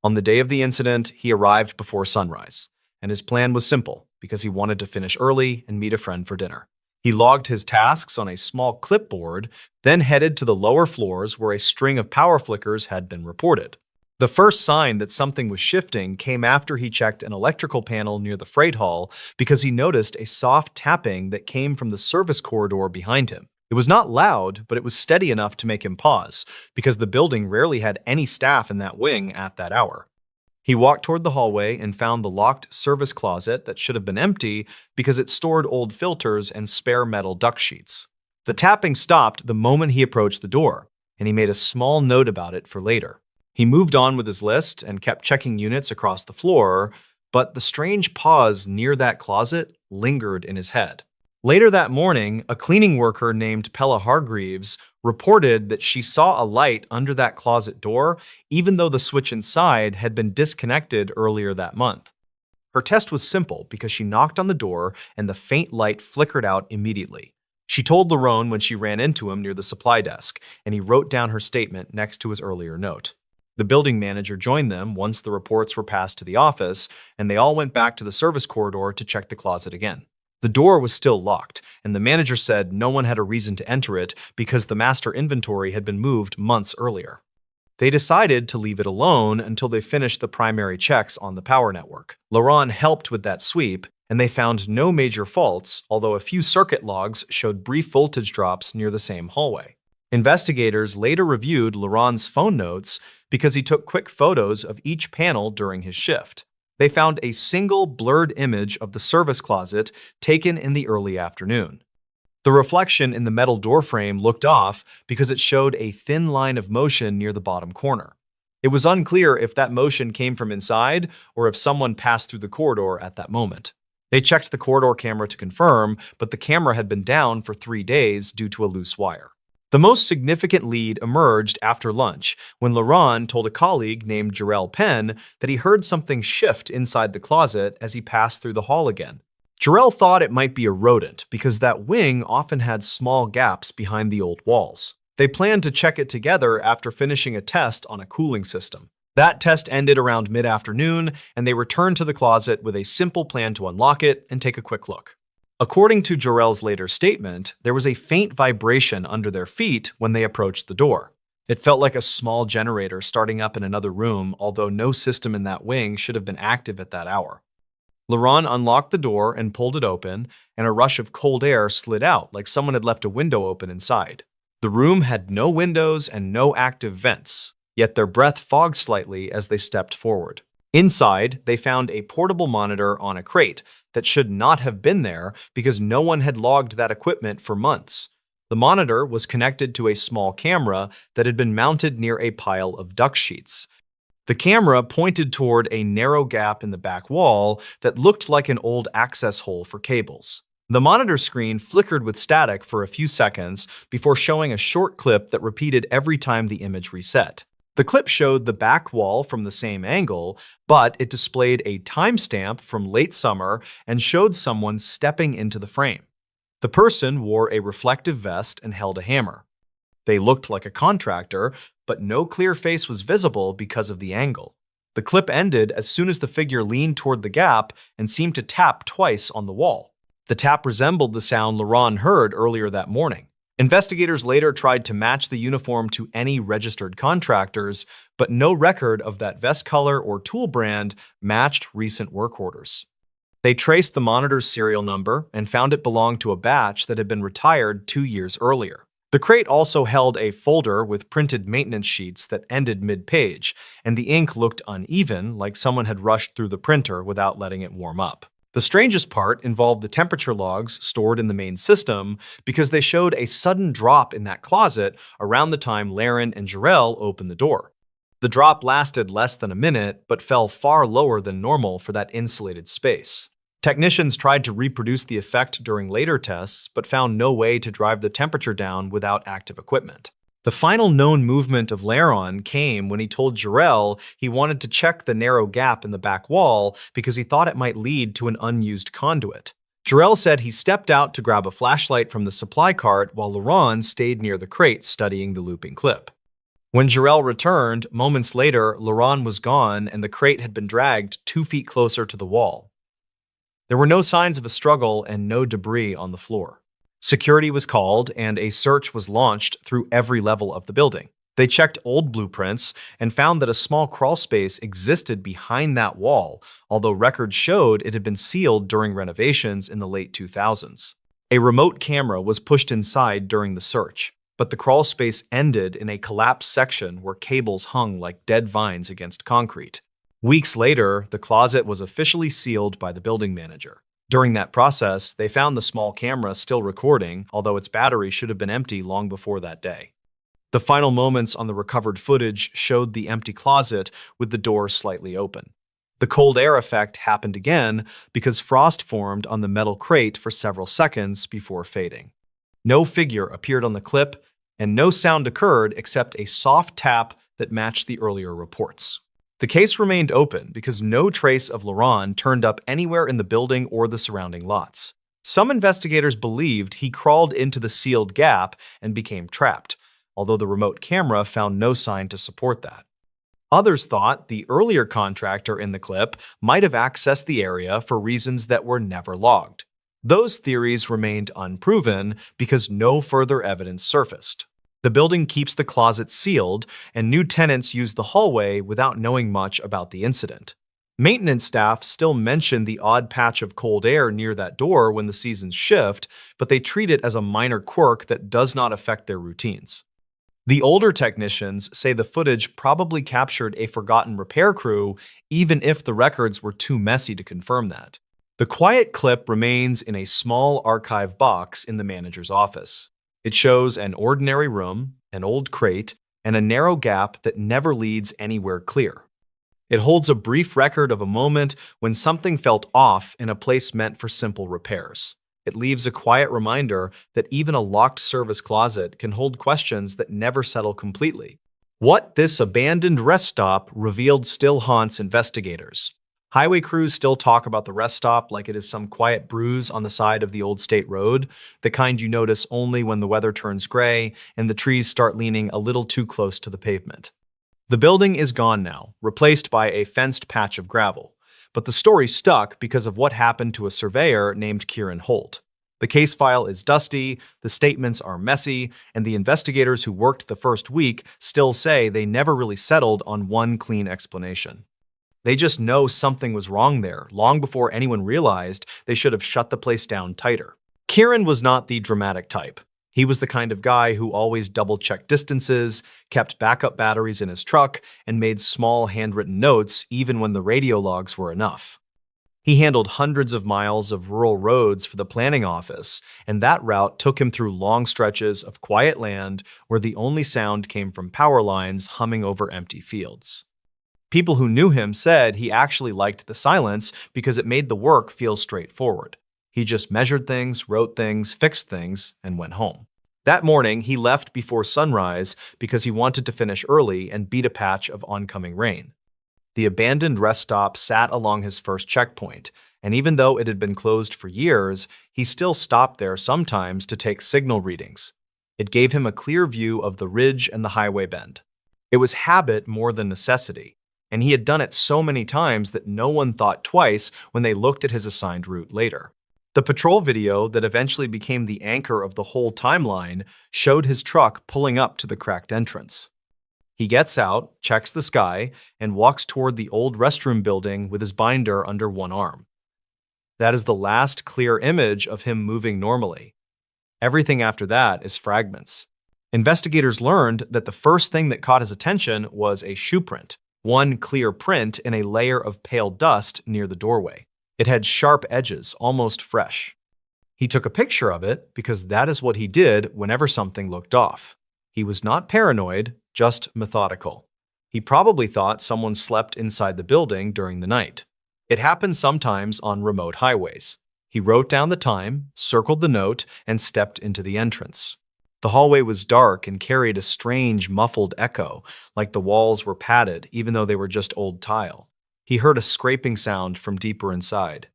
On the day of the incident, he arrived before sunrise, and his plan was simple because he wanted to finish early and meet a friend for dinner. He logged his tasks on a small clipboard, then headed to the lower floors where a string of power flickers had been reported. The first sign that something was shifting came after he checked an electrical panel near the freight hall because he noticed a soft tapping that came from the service corridor behind him. It was not loud, but it was steady enough to make him pause, because the building rarely had any staff in that wing at that hour. He walked toward the hallway and found the locked service closet that should have been empty because it stored old filters and spare metal duct sheets. The tapping stopped the moment he approached the door, and he made a small note about it for later. He moved on with his list and kept checking units across the floor, but the strange pause near that closet lingered in his head. Later that morning, a cleaning worker named Pella Hargreaves reported that she saw a light under that closet door, even though the switch inside had been disconnected earlier that month. Her test was simple because she knocked on the door and the faint light flickered out immediately. She told Lerone when she ran into him near the supply desk, and he wrote down her statement next to his earlier note. The building manager joined them once the reports were passed to the office, and they all went back to the service corridor to check the closet again. The door was still locked, and the manager said no one had a reason to enter it because the master inventory had been moved months earlier. They decided to leave it alone until they finished the primary checks on the power network. Laurent helped with that sweep, and they found no major faults, although a few circuit logs showed brief voltage drops near the same hallway. Investigators later reviewed Laurent's phone notes because he took quick photos of each panel during his shift. They found a single blurred image of the service closet taken in the early afternoon. The reflection in the metal doorframe looked off because it showed a thin line of motion near the bottom corner. It was unclear if that motion came from inside or if someone passed through the corridor at that moment. They checked the corridor camera to confirm, but the camera had been down for 3 days due to a loose wire. The most significant lead emerged after lunch when Laurent told a colleague named Jarrell Penn that he heard something shift inside the closet as he passed through the hall again. Jarrell thought it might be a rodent because that wing often had small gaps behind the old walls. They planned to check it together after finishing a test on a cooling system. That test ended around mid-afternoon, and they returned to the closet with a simple plan to unlock it and take a quick look. According to Jarrell's later statement, there was a faint vibration under their feet when they approached the door. It felt like a small generator starting up in another room, although no system in that wing should have been active at that hour. Laurent unlocked the door and pulled it open, and a rush of cold air slid out like someone had left a window open inside. The room had no windows and no active vents, yet their breath fogged slightly as they stepped forward. Inside, they found a portable monitor on a crate that should not have been there because no one had logged that equipment for months. The monitor was connected to a small camera that had been mounted near a pile of duct sheets. The camera pointed toward a narrow gap in the back wall that looked like an old access hole for cables. The monitor screen flickered with static for a few seconds before showing a short clip that repeated every time the image reset. The clip showed the back wall from the same angle, but it displayed a timestamp from late summer and showed someone stepping into the frame. The person wore a reflective vest and held a hammer. They looked like a contractor, but no clear face was visible because of the angle. The clip ended as soon as the figure leaned toward the gap and seemed to tap twice on the wall. The tap resembled the sound Laurent heard earlier that morning. Investigators later tried to match the uniform to any registered contractors, but no record of that vest color or tool brand matched recent work orders. They traced the monitor's serial number and found it belonged to a batch that had been retired 2 years earlier. The crate also held a folder with printed maintenance sheets that ended mid-page, and the ink looked uneven, like someone had rushed through the printer without letting it warm up. The strangest part involved the temperature logs stored in the main system because they showed a sudden drop in that closet around the time Laren and Jarrell opened the door. The drop lasted less than a minute, but fell far lower than normal for that insulated space. Technicians tried to reproduce the effect during later tests, but found no way to drive the temperature down without active equipment. The final known movement of Laren came when he told Jarrell he wanted to check the narrow gap in the back wall because he thought it might lead to an unused conduit. Jarrell said he stepped out to grab a flashlight from the supply cart while Laurent stayed near the crate studying the looping clip. When Jarrell returned, moments later, Laurent was gone and the crate had been dragged 2 feet closer to the wall. There were no signs of a struggle and no debris on the floor. Security was called and a search was launched through every level of the building. They checked old blueprints and found that a small crawl space existed behind that wall, although records showed it had been sealed during renovations in the late 2000s. A remote camera was pushed inside during the search, but the crawl space ended in a collapsed section where cables hung like dead vines against concrete. Weeks later, the closet was officially sealed by the building manager. During that process, they found the small camera still recording, although its battery should have been empty long before that day. The final moments on the recovered footage showed the empty closet with the door slightly open. The cold air effect happened again because frost formed on the metal crate for several seconds before fading. No figure appeared on the clip, and no sound occurred except a soft tap that matched the earlier reports. The case remained open because no trace of Laurent turned up anywhere in the building or the surrounding lots. Some investigators believed he crawled into the sealed gap and became trapped, although the remote camera found no sign to support that. Others thought the earlier contractor in the clip might have accessed the area for reasons that were never logged. Those theories remained unproven because no further evidence surfaced. The building keeps the closet sealed, and new tenants use the hallway without knowing much about the incident. Maintenance staff still mention the odd patch of cold air near that door when the seasons shift, but they treat it as a minor quirk that does not affect their routines. The older technicians say the footage probably captured a forgotten repair crew, even if the records were too messy to confirm that. The quiet clip remains in a small archive box in the manager's office. It shows an ordinary room, an old crate, and a narrow gap that never leads anywhere clear. It holds a brief record of a moment when something felt off in a place meant for simple repairs. It leaves a quiet reminder that even a locked service closet can hold questions that never settle completely. What this abandoned rest stop revealed still haunts investigators. Highway crews still talk about the rest stop like it is some quiet bruise on the side of the old state road, the kind you notice only when the weather turns gray and the trees start leaning a little too close to the pavement. The building is gone now, replaced by a fenced patch of gravel. But the story stuck because of what happened to a surveyor named Kieran Holt. The case file is dusty, the statements are messy, and the investigators who worked the first week still say they never really settled on one clean explanation. They just know something was wrong there long before anyone realized they should have shut the place down tighter. Kieran was not the dramatic type. He was the kind of guy who always double-checked distances, kept backup batteries in his truck, and made small handwritten notes even when the radio logs were enough. He handled hundreds of miles of rural roads for the planning office, and that route took him through long stretches of quiet land where the only sound came from power lines humming over empty fields. People who knew him said he actually liked the silence because it made the work feel straightforward. He just measured things, wrote things, fixed things, and went home. That morning, he left before sunrise because he wanted to finish early and beat a patch of oncoming rain. The abandoned rest stop sat along his first checkpoint, and even though it had been closed for years, he still stopped there sometimes to take signal readings. It gave him a clear view of the ridge and the highway bend. It was habit more than necessity, and he had done it so many times that no one thought twice when they looked at his assigned route later. The patrol video that eventually became the anchor of the whole timeline showed his truck pulling up to the cracked entrance. He gets out, checks the sky, and walks toward the old restroom building with his binder under one arm. That is the last clear image of him moving normally. Everything after that is fragments. Investigators learned that the first thing that caught his attention was a shoe print, one clear print in a layer of pale dust near the doorway. It had sharp edges, almost fresh. He took a picture of it because that is what he did whenever something looked off. He was not paranoid, just methodical. He probably thought someone slept inside the building during the night. It happened sometimes on remote highways. He wrote down the time, circled the note, and stepped into the entrance. The hallway was dark and carried a strange, muffled echo, like the walls were padded even though they were just old tile. He heard a scraping sound from deeper inside.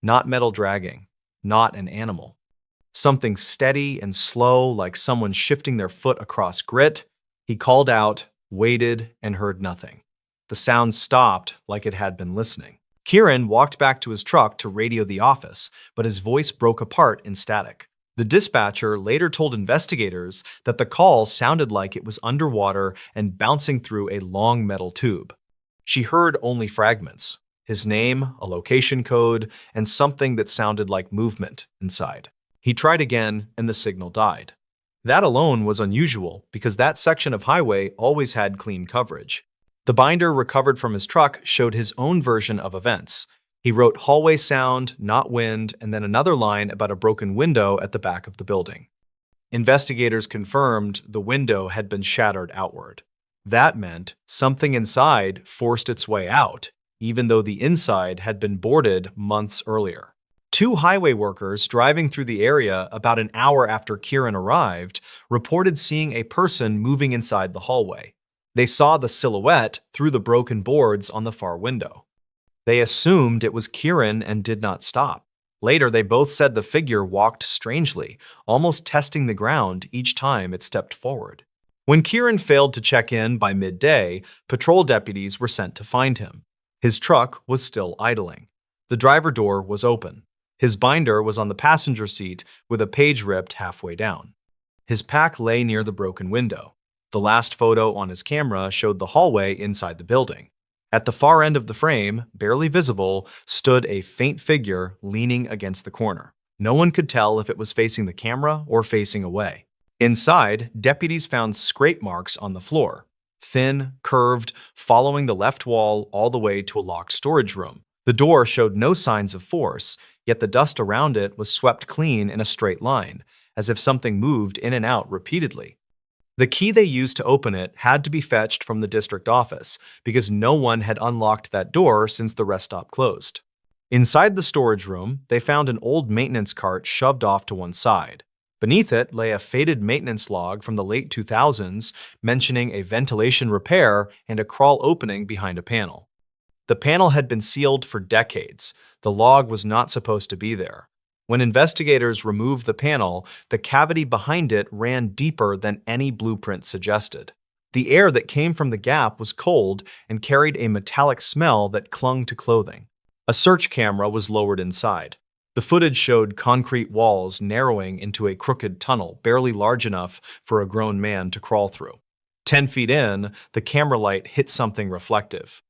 Not metal dragging, not an animal. Something steady and slow, like someone shifting their foot across grit. He called out, waited, and heard nothing. The sound stopped like it had been listening. Kieran walked back to his truck to radio the office, but his voice broke apart in static. The dispatcher later told investigators that the call sounded like it was underwater and bouncing through a long metal tube. She heard only fragments: his name, a location code, and something that sounded like movement inside. He tried again, and the signal died. That alone was unusual because that section of highway always had clean coverage. The binder recovered from his truck showed his own version of events. He wrote hallway sound, not wind, and then another line about a broken window at the back of the building. Investigators confirmed the window had been shattered outward. That meant something inside forced its way out, even though the inside had been boarded months earlier. Two highway workers driving through the area about an hour after Kieran arrived reported seeing a person moving inside the hallway. They saw the silhouette through the broken boards on the far window. They assumed it was Kieran and did not stop. Later, they both said the figure walked strangely, almost testing the ground each time it stepped forward. When Kieran failed to check in by midday, patrol deputies were sent to find him. His truck was still idling. The driver door was open. His binder was on the passenger seat with a page ripped halfway down. His pack lay near the broken window. The last photo on his camera showed the hallway inside the building. At the far end of the frame, barely visible, stood a faint figure leaning against the corner. No one could tell if it was facing the camera or facing away. Inside, deputies found scrape marks on the floor, thin, curved, following the left wall all the way to a locked storage room. The door showed no signs of force, yet the dust around it was swept clean in a straight line, as if something moved in and out repeatedly. The key they used to open it had to be fetched from the district office because no one had unlocked that door since the rest stop closed. Inside the storage room, they found an old maintenance cart shoved off to one side. Beneath it lay a faded maintenance log from the late 2000s mentioning a ventilation repair and a crawl opening behind a panel. The panel had been sealed for decades. The log was not supposed to be there. When investigators removed the panel, the cavity behind it ran deeper than any blueprint suggested. The air that came from the gap was cold and carried a metallic smell that clung to clothing. A search camera was lowered inside. The footage showed concrete walls narrowing into a crooked tunnel barely large enough for a grown man to crawl through. 10 feet in, the camera light hit something reflective.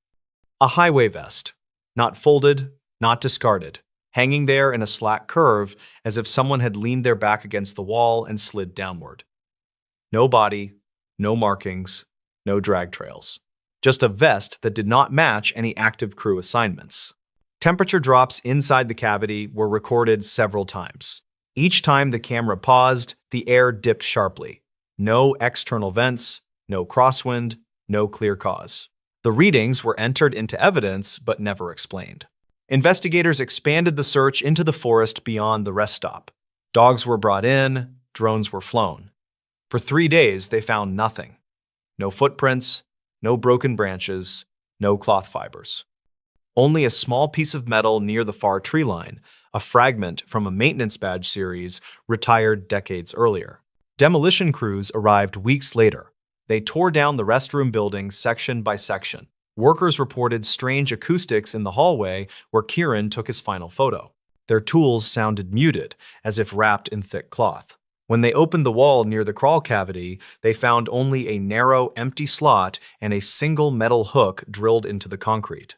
A highway vest, not folded, not discarded, hanging there in a slack curve as if someone had leaned their back against the wall and slid downward. No body, no markings, no drag trails. Just a vest that did not match any active crew assignments. Temperature drops inside the cavity were recorded several times. Each time the camera paused, the air dipped sharply. No external vents, no crosswind, no clear cause. The readings were entered into evidence but never explained. Investigators expanded the search into the forest beyond the rest stop. Dogs were brought in, drones were flown. For 3 days, they found nothing. No footprints, no broken branches, no cloth fibers. Only a small piece of metal near the far tree line, a fragment from a maintenance badge series retired decades earlier. Demolition crews arrived weeks later. They tore down the restroom building section by section. Workers reported strange acoustics in the hallway where Kieran took his final photo. Their tools sounded muted, as if wrapped in thick cloth. When they opened the wall near the crawl cavity, they found only a narrow, empty slot and a single metal hook drilled into the concrete.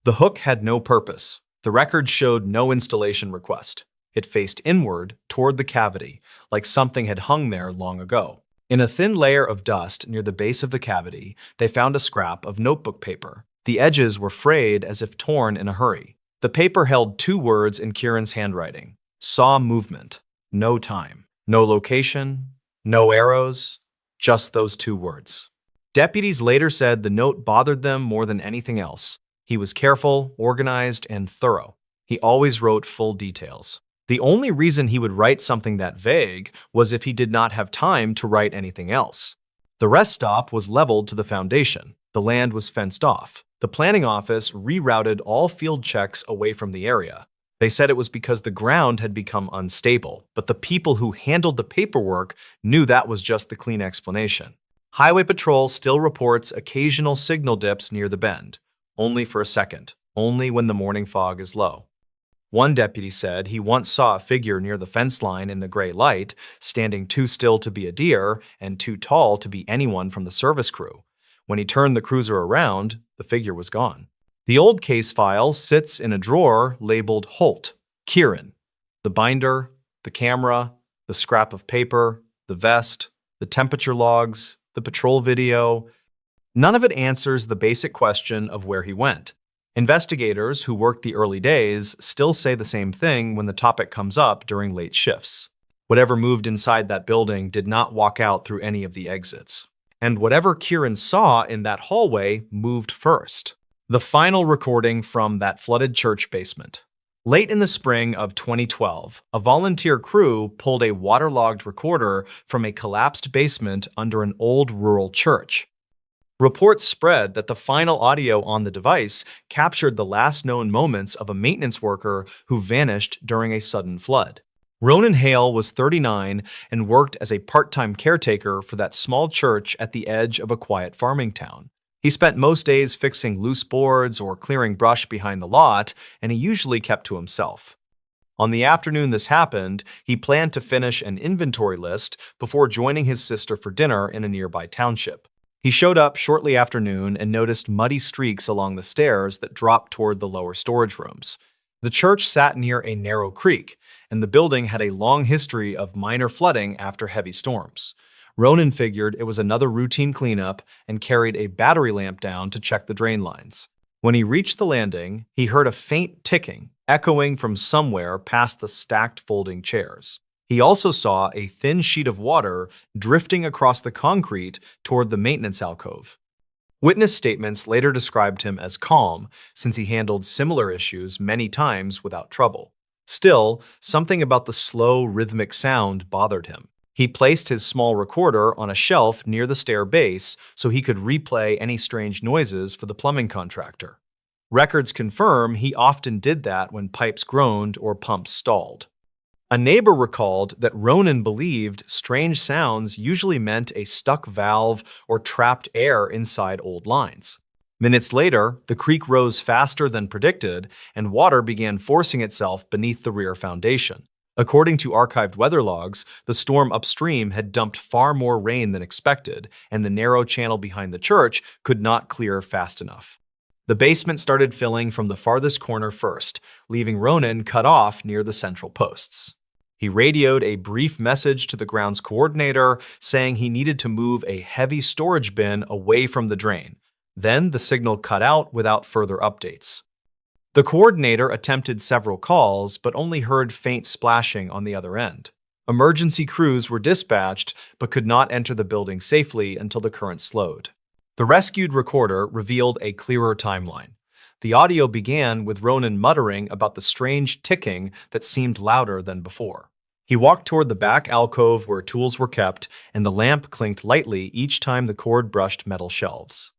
The hook had no purpose. The record showed no installation request. It faced inward, toward the cavity, like something had hung there long ago. In a thin layer of dust near the base of the cavity, they found a scrap of notebook paper. The edges were frayed as if torn in a hurry. The paper held 2 words in Kieran's handwriting: saw movement, no time, no location, no arrows, just those 2 words. Deputies later said the note bothered them more than anything else. He was careful, organized, and thorough. He always wrote full details. The only reason he would write something that vague was if he did not have time to write anything else. The rest stop was leveled to the foundation. The land was fenced off. The planning office rerouted all field checks away from the area. They said it was because the ground had become unstable, but the people who handled the paperwork knew that was just the clean explanation. Highway Patrol still reports occasional signal dips near the bend, only for a second, only when the morning fog is low. One deputy said he once saw a figure near the fence line in the gray light, standing too still to be a deer and too tall to be anyone from the service crew. When he turned the cruiser around, the figure was gone. The old case file sits in a drawer labeled Holt, Kieran. The binder, the camera, the scrap of paper, the vest, the temperature logs, the patrol video. None of it answers the basic question of where he went. Investigators who worked the early days still say the same thing when the topic comes up during late shifts. Whatever moved inside that building did not walk out through any of the exits. And whatever Kieran saw in that hallway moved first. The final recording from that flooded church basement. Late in the spring of 2012, a volunteer crew pulled a waterlogged recorder from a collapsed basement under an old rural church. Reports spread that the final audio on the device captured the last known moments of a maintenance worker who vanished during a sudden flood. Ronan Hale was 39 and worked as a part-time caretaker for that small church at the edge of a quiet farming town. He spent most days fixing loose boards or clearing brush behind the lot, and he usually kept to himself. On the afternoon this happened, he planned to finish an inventory list before joining his sister for dinner in a nearby township. He showed up shortly after noon and noticed muddy streaks along the stairs that dropped toward the lower storage rooms. The church sat near a narrow creek, and the building had a long history of minor flooding after heavy storms. Ronan figured it was another routine cleanup and carried a battery lamp down to check the drain lines. When he reached the landing, he heard a faint ticking echoing from somewhere past the stacked folding chairs. He also saw a thin sheet of water drifting across the concrete toward the maintenance alcove. Witness statements later described him as calm, since he handled similar issues many times without trouble. Still, something about the slow, rhythmic sound bothered him. He placed his small recorder on a shelf near the stair base so he could replay any strange noises for the plumbing contractor. Records confirm he often did that when pipes groaned or pumps stalled. A neighbor recalled that Ronan believed strange sounds usually meant a stuck valve or trapped air inside old lines. Minutes later, the creek rose faster than predicted, and water began forcing itself beneath the rear foundation. According to archived weather logs, the storm upstream had dumped far more rain than expected, and the narrow channel behind the church could not clear fast enough. The basement started filling from the farthest corner first, leaving Ronan cut off near the central posts. He radioed a brief message to the grounds coordinator saying he needed to move a heavy storage bin away from the drain. Then the signal cut out without further updates. The coordinator attempted several calls, but only heard faint splashing on the other end. Emergency crews were dispatched, but could not enter the building safely until the current slowed. The rescued recorder revealed a clearer timeline. The audio began with Ronan muttering about the strange ticking that seemed louder than before. He walked toward the back alcove where tools were kept, and the lamp clinked lightly each time the cord brushed metal shelves.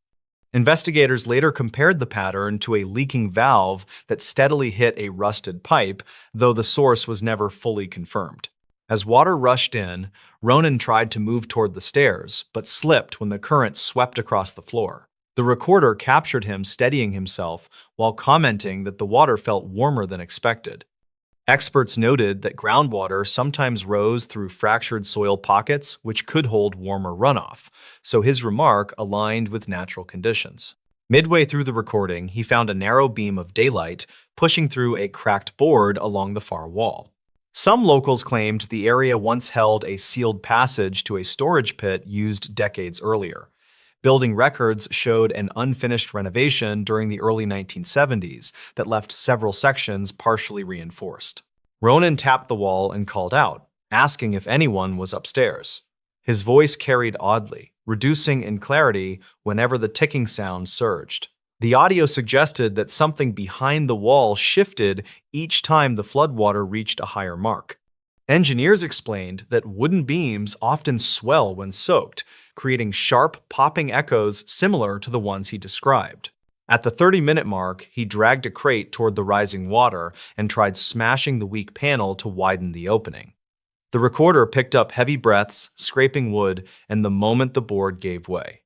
Investigators later compared the pattern to a leaking valve that steadily hit a rusted pipe, though the source was never fully confirmed. As water rushed in, Ronan tried to move toward the stairs, but slipped when the current swept across the floor. The recorder captured him steadying himself while commenting that the water felt warmer than expected. Experts noted that groundwater sometimes rose through fractured soil pockets, which could hold warmer runoff, so his remark aligned with natural conditions. Midway through the recording, he found a narrow beam of daylight pushing through a cracked board along the far wall. Some locals claimed the area once held a sealed passage to a storage pit used decades earlier. Building records showed an unfinished renovation during the early 1970s that left several sections partially reinforced. Ronan tapped the wall and called out, asking if anyone was upstairs. His voice carried oddly, reducing in clarity whenever the ticking sound surged. The audio suggested that something behind the wall shifted each time the floodwater reached a higher mark. Engineers explained that wooden beams often swell when soaked, creating sharp, popping echoes similar to the ones he described. At the 30-minute mark, he dragged a crate toward the rising water and tried smashing the weak panel to widen the opening. The recorder picked up heavy breaths, scraping wood, and the moment the board gave way,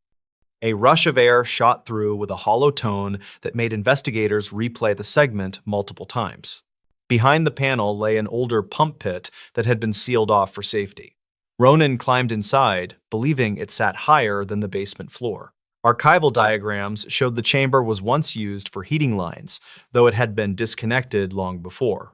a rush of air shot through with a hollow tone that made investigators replay the segment multiple times. Behind the panel lay an older pump pit that had been sealed off for safety. Ronan climbed inside, believing it sat higher than the basement floor. Archival diagrams showed the chamber was once used for heating lines, though it had been disconnected long before.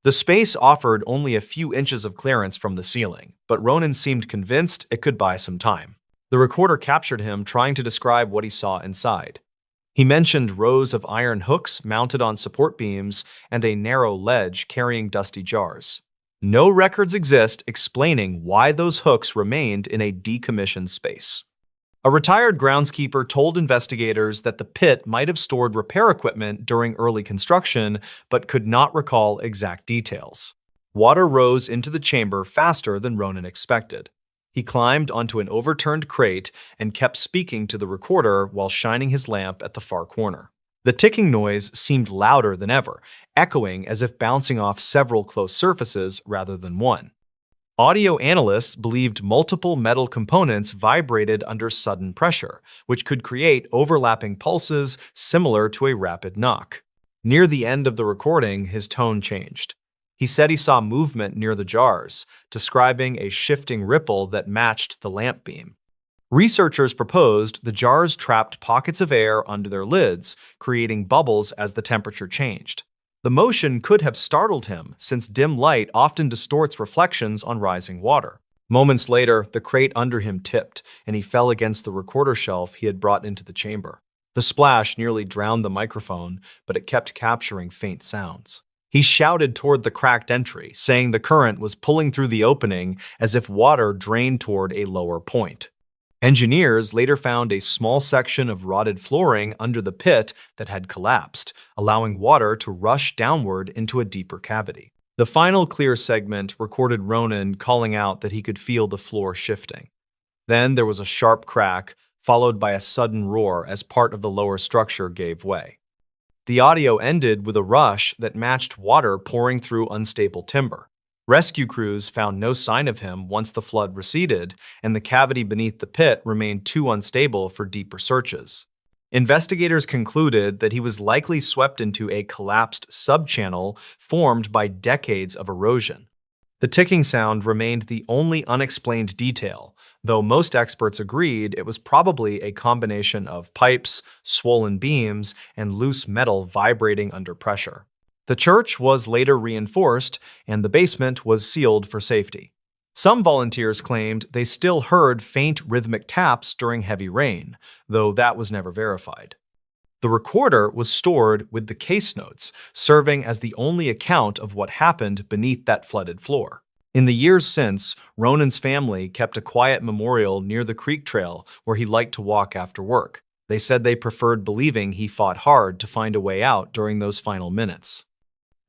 The space offered only a few inches of clearance from the ceiling, but Ronan seemed convinced it could buy some time. The recorder captured him trying to describe what he saw inside. He mentioned rows of iron hooks mounted on support beams and a narrow ledge carrying dusty jars. No records exist explaining why those hooks remained in a decommissioned space. A retired groundskeeper told investigators that the pit might have stored repair equipment during early construction, but could not recall exact details. Water rose into the chamber faster than Ronan expected. He climbed onto an overturned crate and kept speaking to the recorder while shining his lamp at the far corner. The ticking noise seemed louder than ever, echoing as if bouncing off several close surfaces rather than one. Audio analysts believed multiple metal components vibrated under sudden pressure, which could create overlapping pulses similar to a rapid knock. Near the end of the recording, his tone changed. He said he saw movement near the jars, describing a shifting ripple that matched the lamp beam. Researchers proposed the jars trapped pockets of air under their lids, creating bubbles as the temperature changed. The motion could have startled him, since dim light often distorts reflections on rising water. Moments later, the crate under him tipped, and he fell against the recorder shelf he had brought into the chamber. The splash nearly drowned the microphone, but it kept capturing faint sounds. He shouted toward the cracked entry, saying the current was pulling through the opening as if water drained toward a lower point. Engineers later found a small section of rotted flooring under the pit that had collapsed, allowing water to rush downward into a deeper cavity. The final clear segment recorded Ronan calling out that he could feel the floor shifting. Then there was a sharp crack, followed by a sudden roar as part of the lower structure gave way. The audio ended with a rush that matched water pouring through unstable timber. Rescue crews found no sign of him once the flood receded, and the cavity beneath the pit remained too unstable for deeper searches. Investigators concluded that he was likely swept into a collapsed subchannel formed by decades of erosion. The ticking sound remained the only unexplained detail, though most experts agreed it was probably a combination of pipes, swollen beams, and loose metal vibrating under pressure. The church was later reinforced, and the basement was sealed for safety. Some volunteers claimed they still heard faint rhythmic taps during heavy rain, though that was never verified. The recorder was stored with the case notes, serving as the only account of what happened beneath that flooded floor. In the years since, Ronan's family kept a quiet memorial near the creek trail where he liked to walk after work. They said they preferred believing he fought hard to find a way out during those final minutes.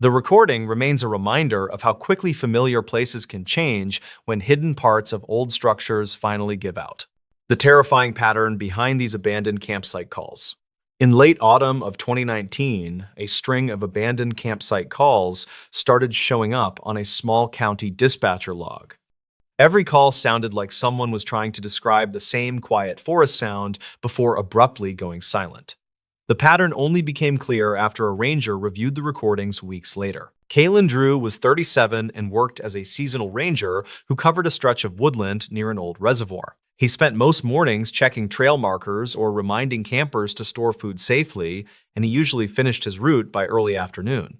The recording remains a reminder of how quickly familiar places can change when hidden parts of old structures finally give out. The terrifying pattern behind these abandoned campsite calls. In late autumn of 2019, a string of abandoned campsite calls started showing up on a small county dispatcher log. Every call sounded like someone was trying to describe the same quiet forest sound before abruptly going silent. The pattern only became clear after a ranger reviewed the recordings weeks later. Kalen Drew was 37 and worked as a seasonal ranger who covered a stretch of woodland near an old reservoir. He spent most mornings checking trail markers or reminding campers to store food safely, and he usually finished his route by early afternoon.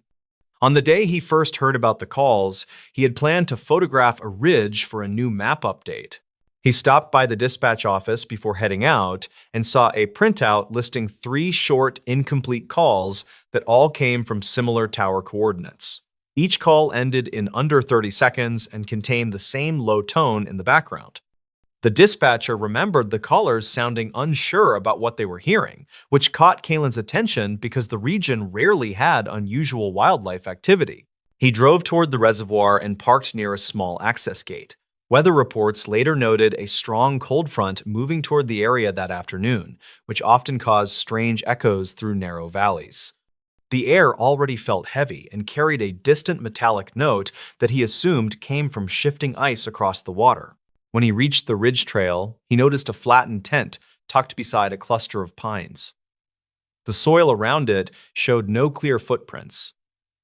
On the day he first heard about the calls, he had planned to photograph a ridge for a new map update. He stopped by the dispatch office before heading out and saw a printout listing 3 short, incomplete calls that all came from similar tower coordinates. Each call ended in under 30 seconds and contained the same low tone in the background. The dispatcher remembered the callers sounding unsure about what they were hearing, which caught Kalen's attention because the region rarely had unusual wildlife activity. He drove toward the reservoir and parked near a small access gate. Weather reports later noted a strong cold front moving toward the area that afternoon, which often caused strange echoes through narrow valleys. The air already felt heavy and carried a distant metallic note that he assumed came from shifting ice across the water. When he reached the ridge trail, he noticed a flattened tent tucked beside a cluster of pines. The soil around it showed no clear footprints,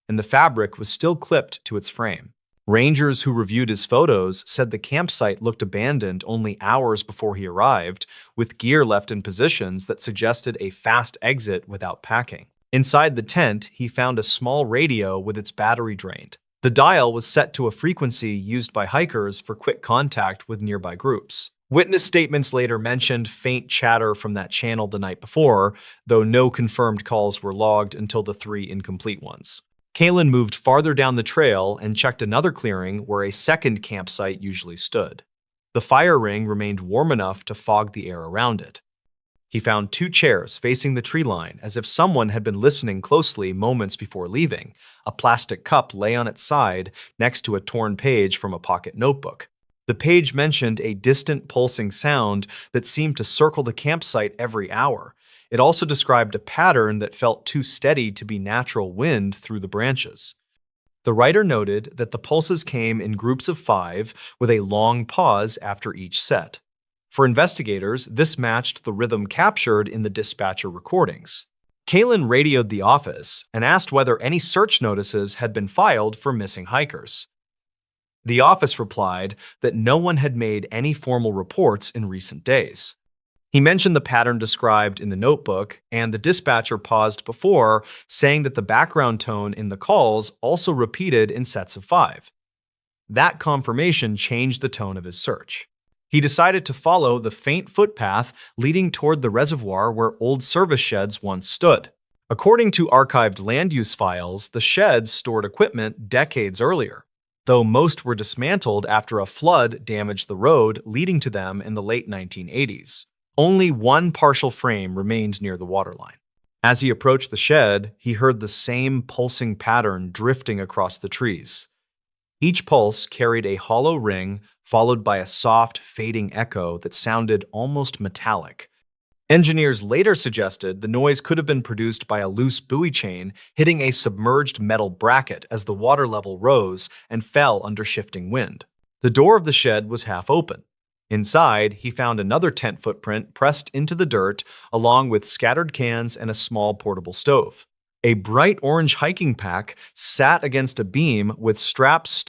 and the fabric was still clipped to its frame. Rangers who reviewed his photos said the campsite looked abandoned only hours before he arrived, with gear left in positions that suggested a fast exit without packing. Inside the tent, he found a small radio with its battery drained. The dial was set to a frequency used by hikers for quick contact with nearby groups. Witness statements later mentioned faint chatter from that channel the night before, though no confirmed calls were logged until the 3 incomplete ones. Kalen moved farther down the trail and checked another clearing where a second campsite usually stood. The fire ring remained warm enough to fog the air around it. He found 2 chairs facing the tree line, as if someone had been listening closely moments before leaving. A plastic cup lay on its side next to a torn page from a pocket notebook. The page mentioned a distant pulsing sound that seemed to circle the campsite every hour. It also described a pattern that felt too steady to be natural wind through the branches. The writer noted that the pulses came in groups of 5 with a long pause after each set. For investigators, this matched the rhythm captured in the dispatcher recordings. Kalen radioed the office and asked whether any search notices had been filed for missing hikers. The office replied that no one had made any formal reports in recent days. He mentioned the pattern described in the notebook, and the dispatcher paused before, saying that the background tone in the calls also repeated in sets of 5. That confirmation changed the tone of his search. He decided to follow the faint footpath leading toward the reservoir where old service sheds once stood. According to archived land use files, the sheds stored equipment decades earlier, though most were dismantled after a flood damaged the road leading to them in the late 1980s. Only one partial frame remained near the waterline. As he approached the shed, he heard the same pulsing pattern drifting across the trees. Each pulse carried a hollow ring, followed by a soft, fading echo that sounded almost metallic. Engineers later suggested the noise could have been produced by a loose buoy chain hitting a submerged metal bracket as the water level rose and fell under shifting wind. The door of the shed was half open. Inside, he found another tent footprint pressed into the dirt, along with scattered cans and a small portable stove. A bright orange hiking pack sat against a beam with straps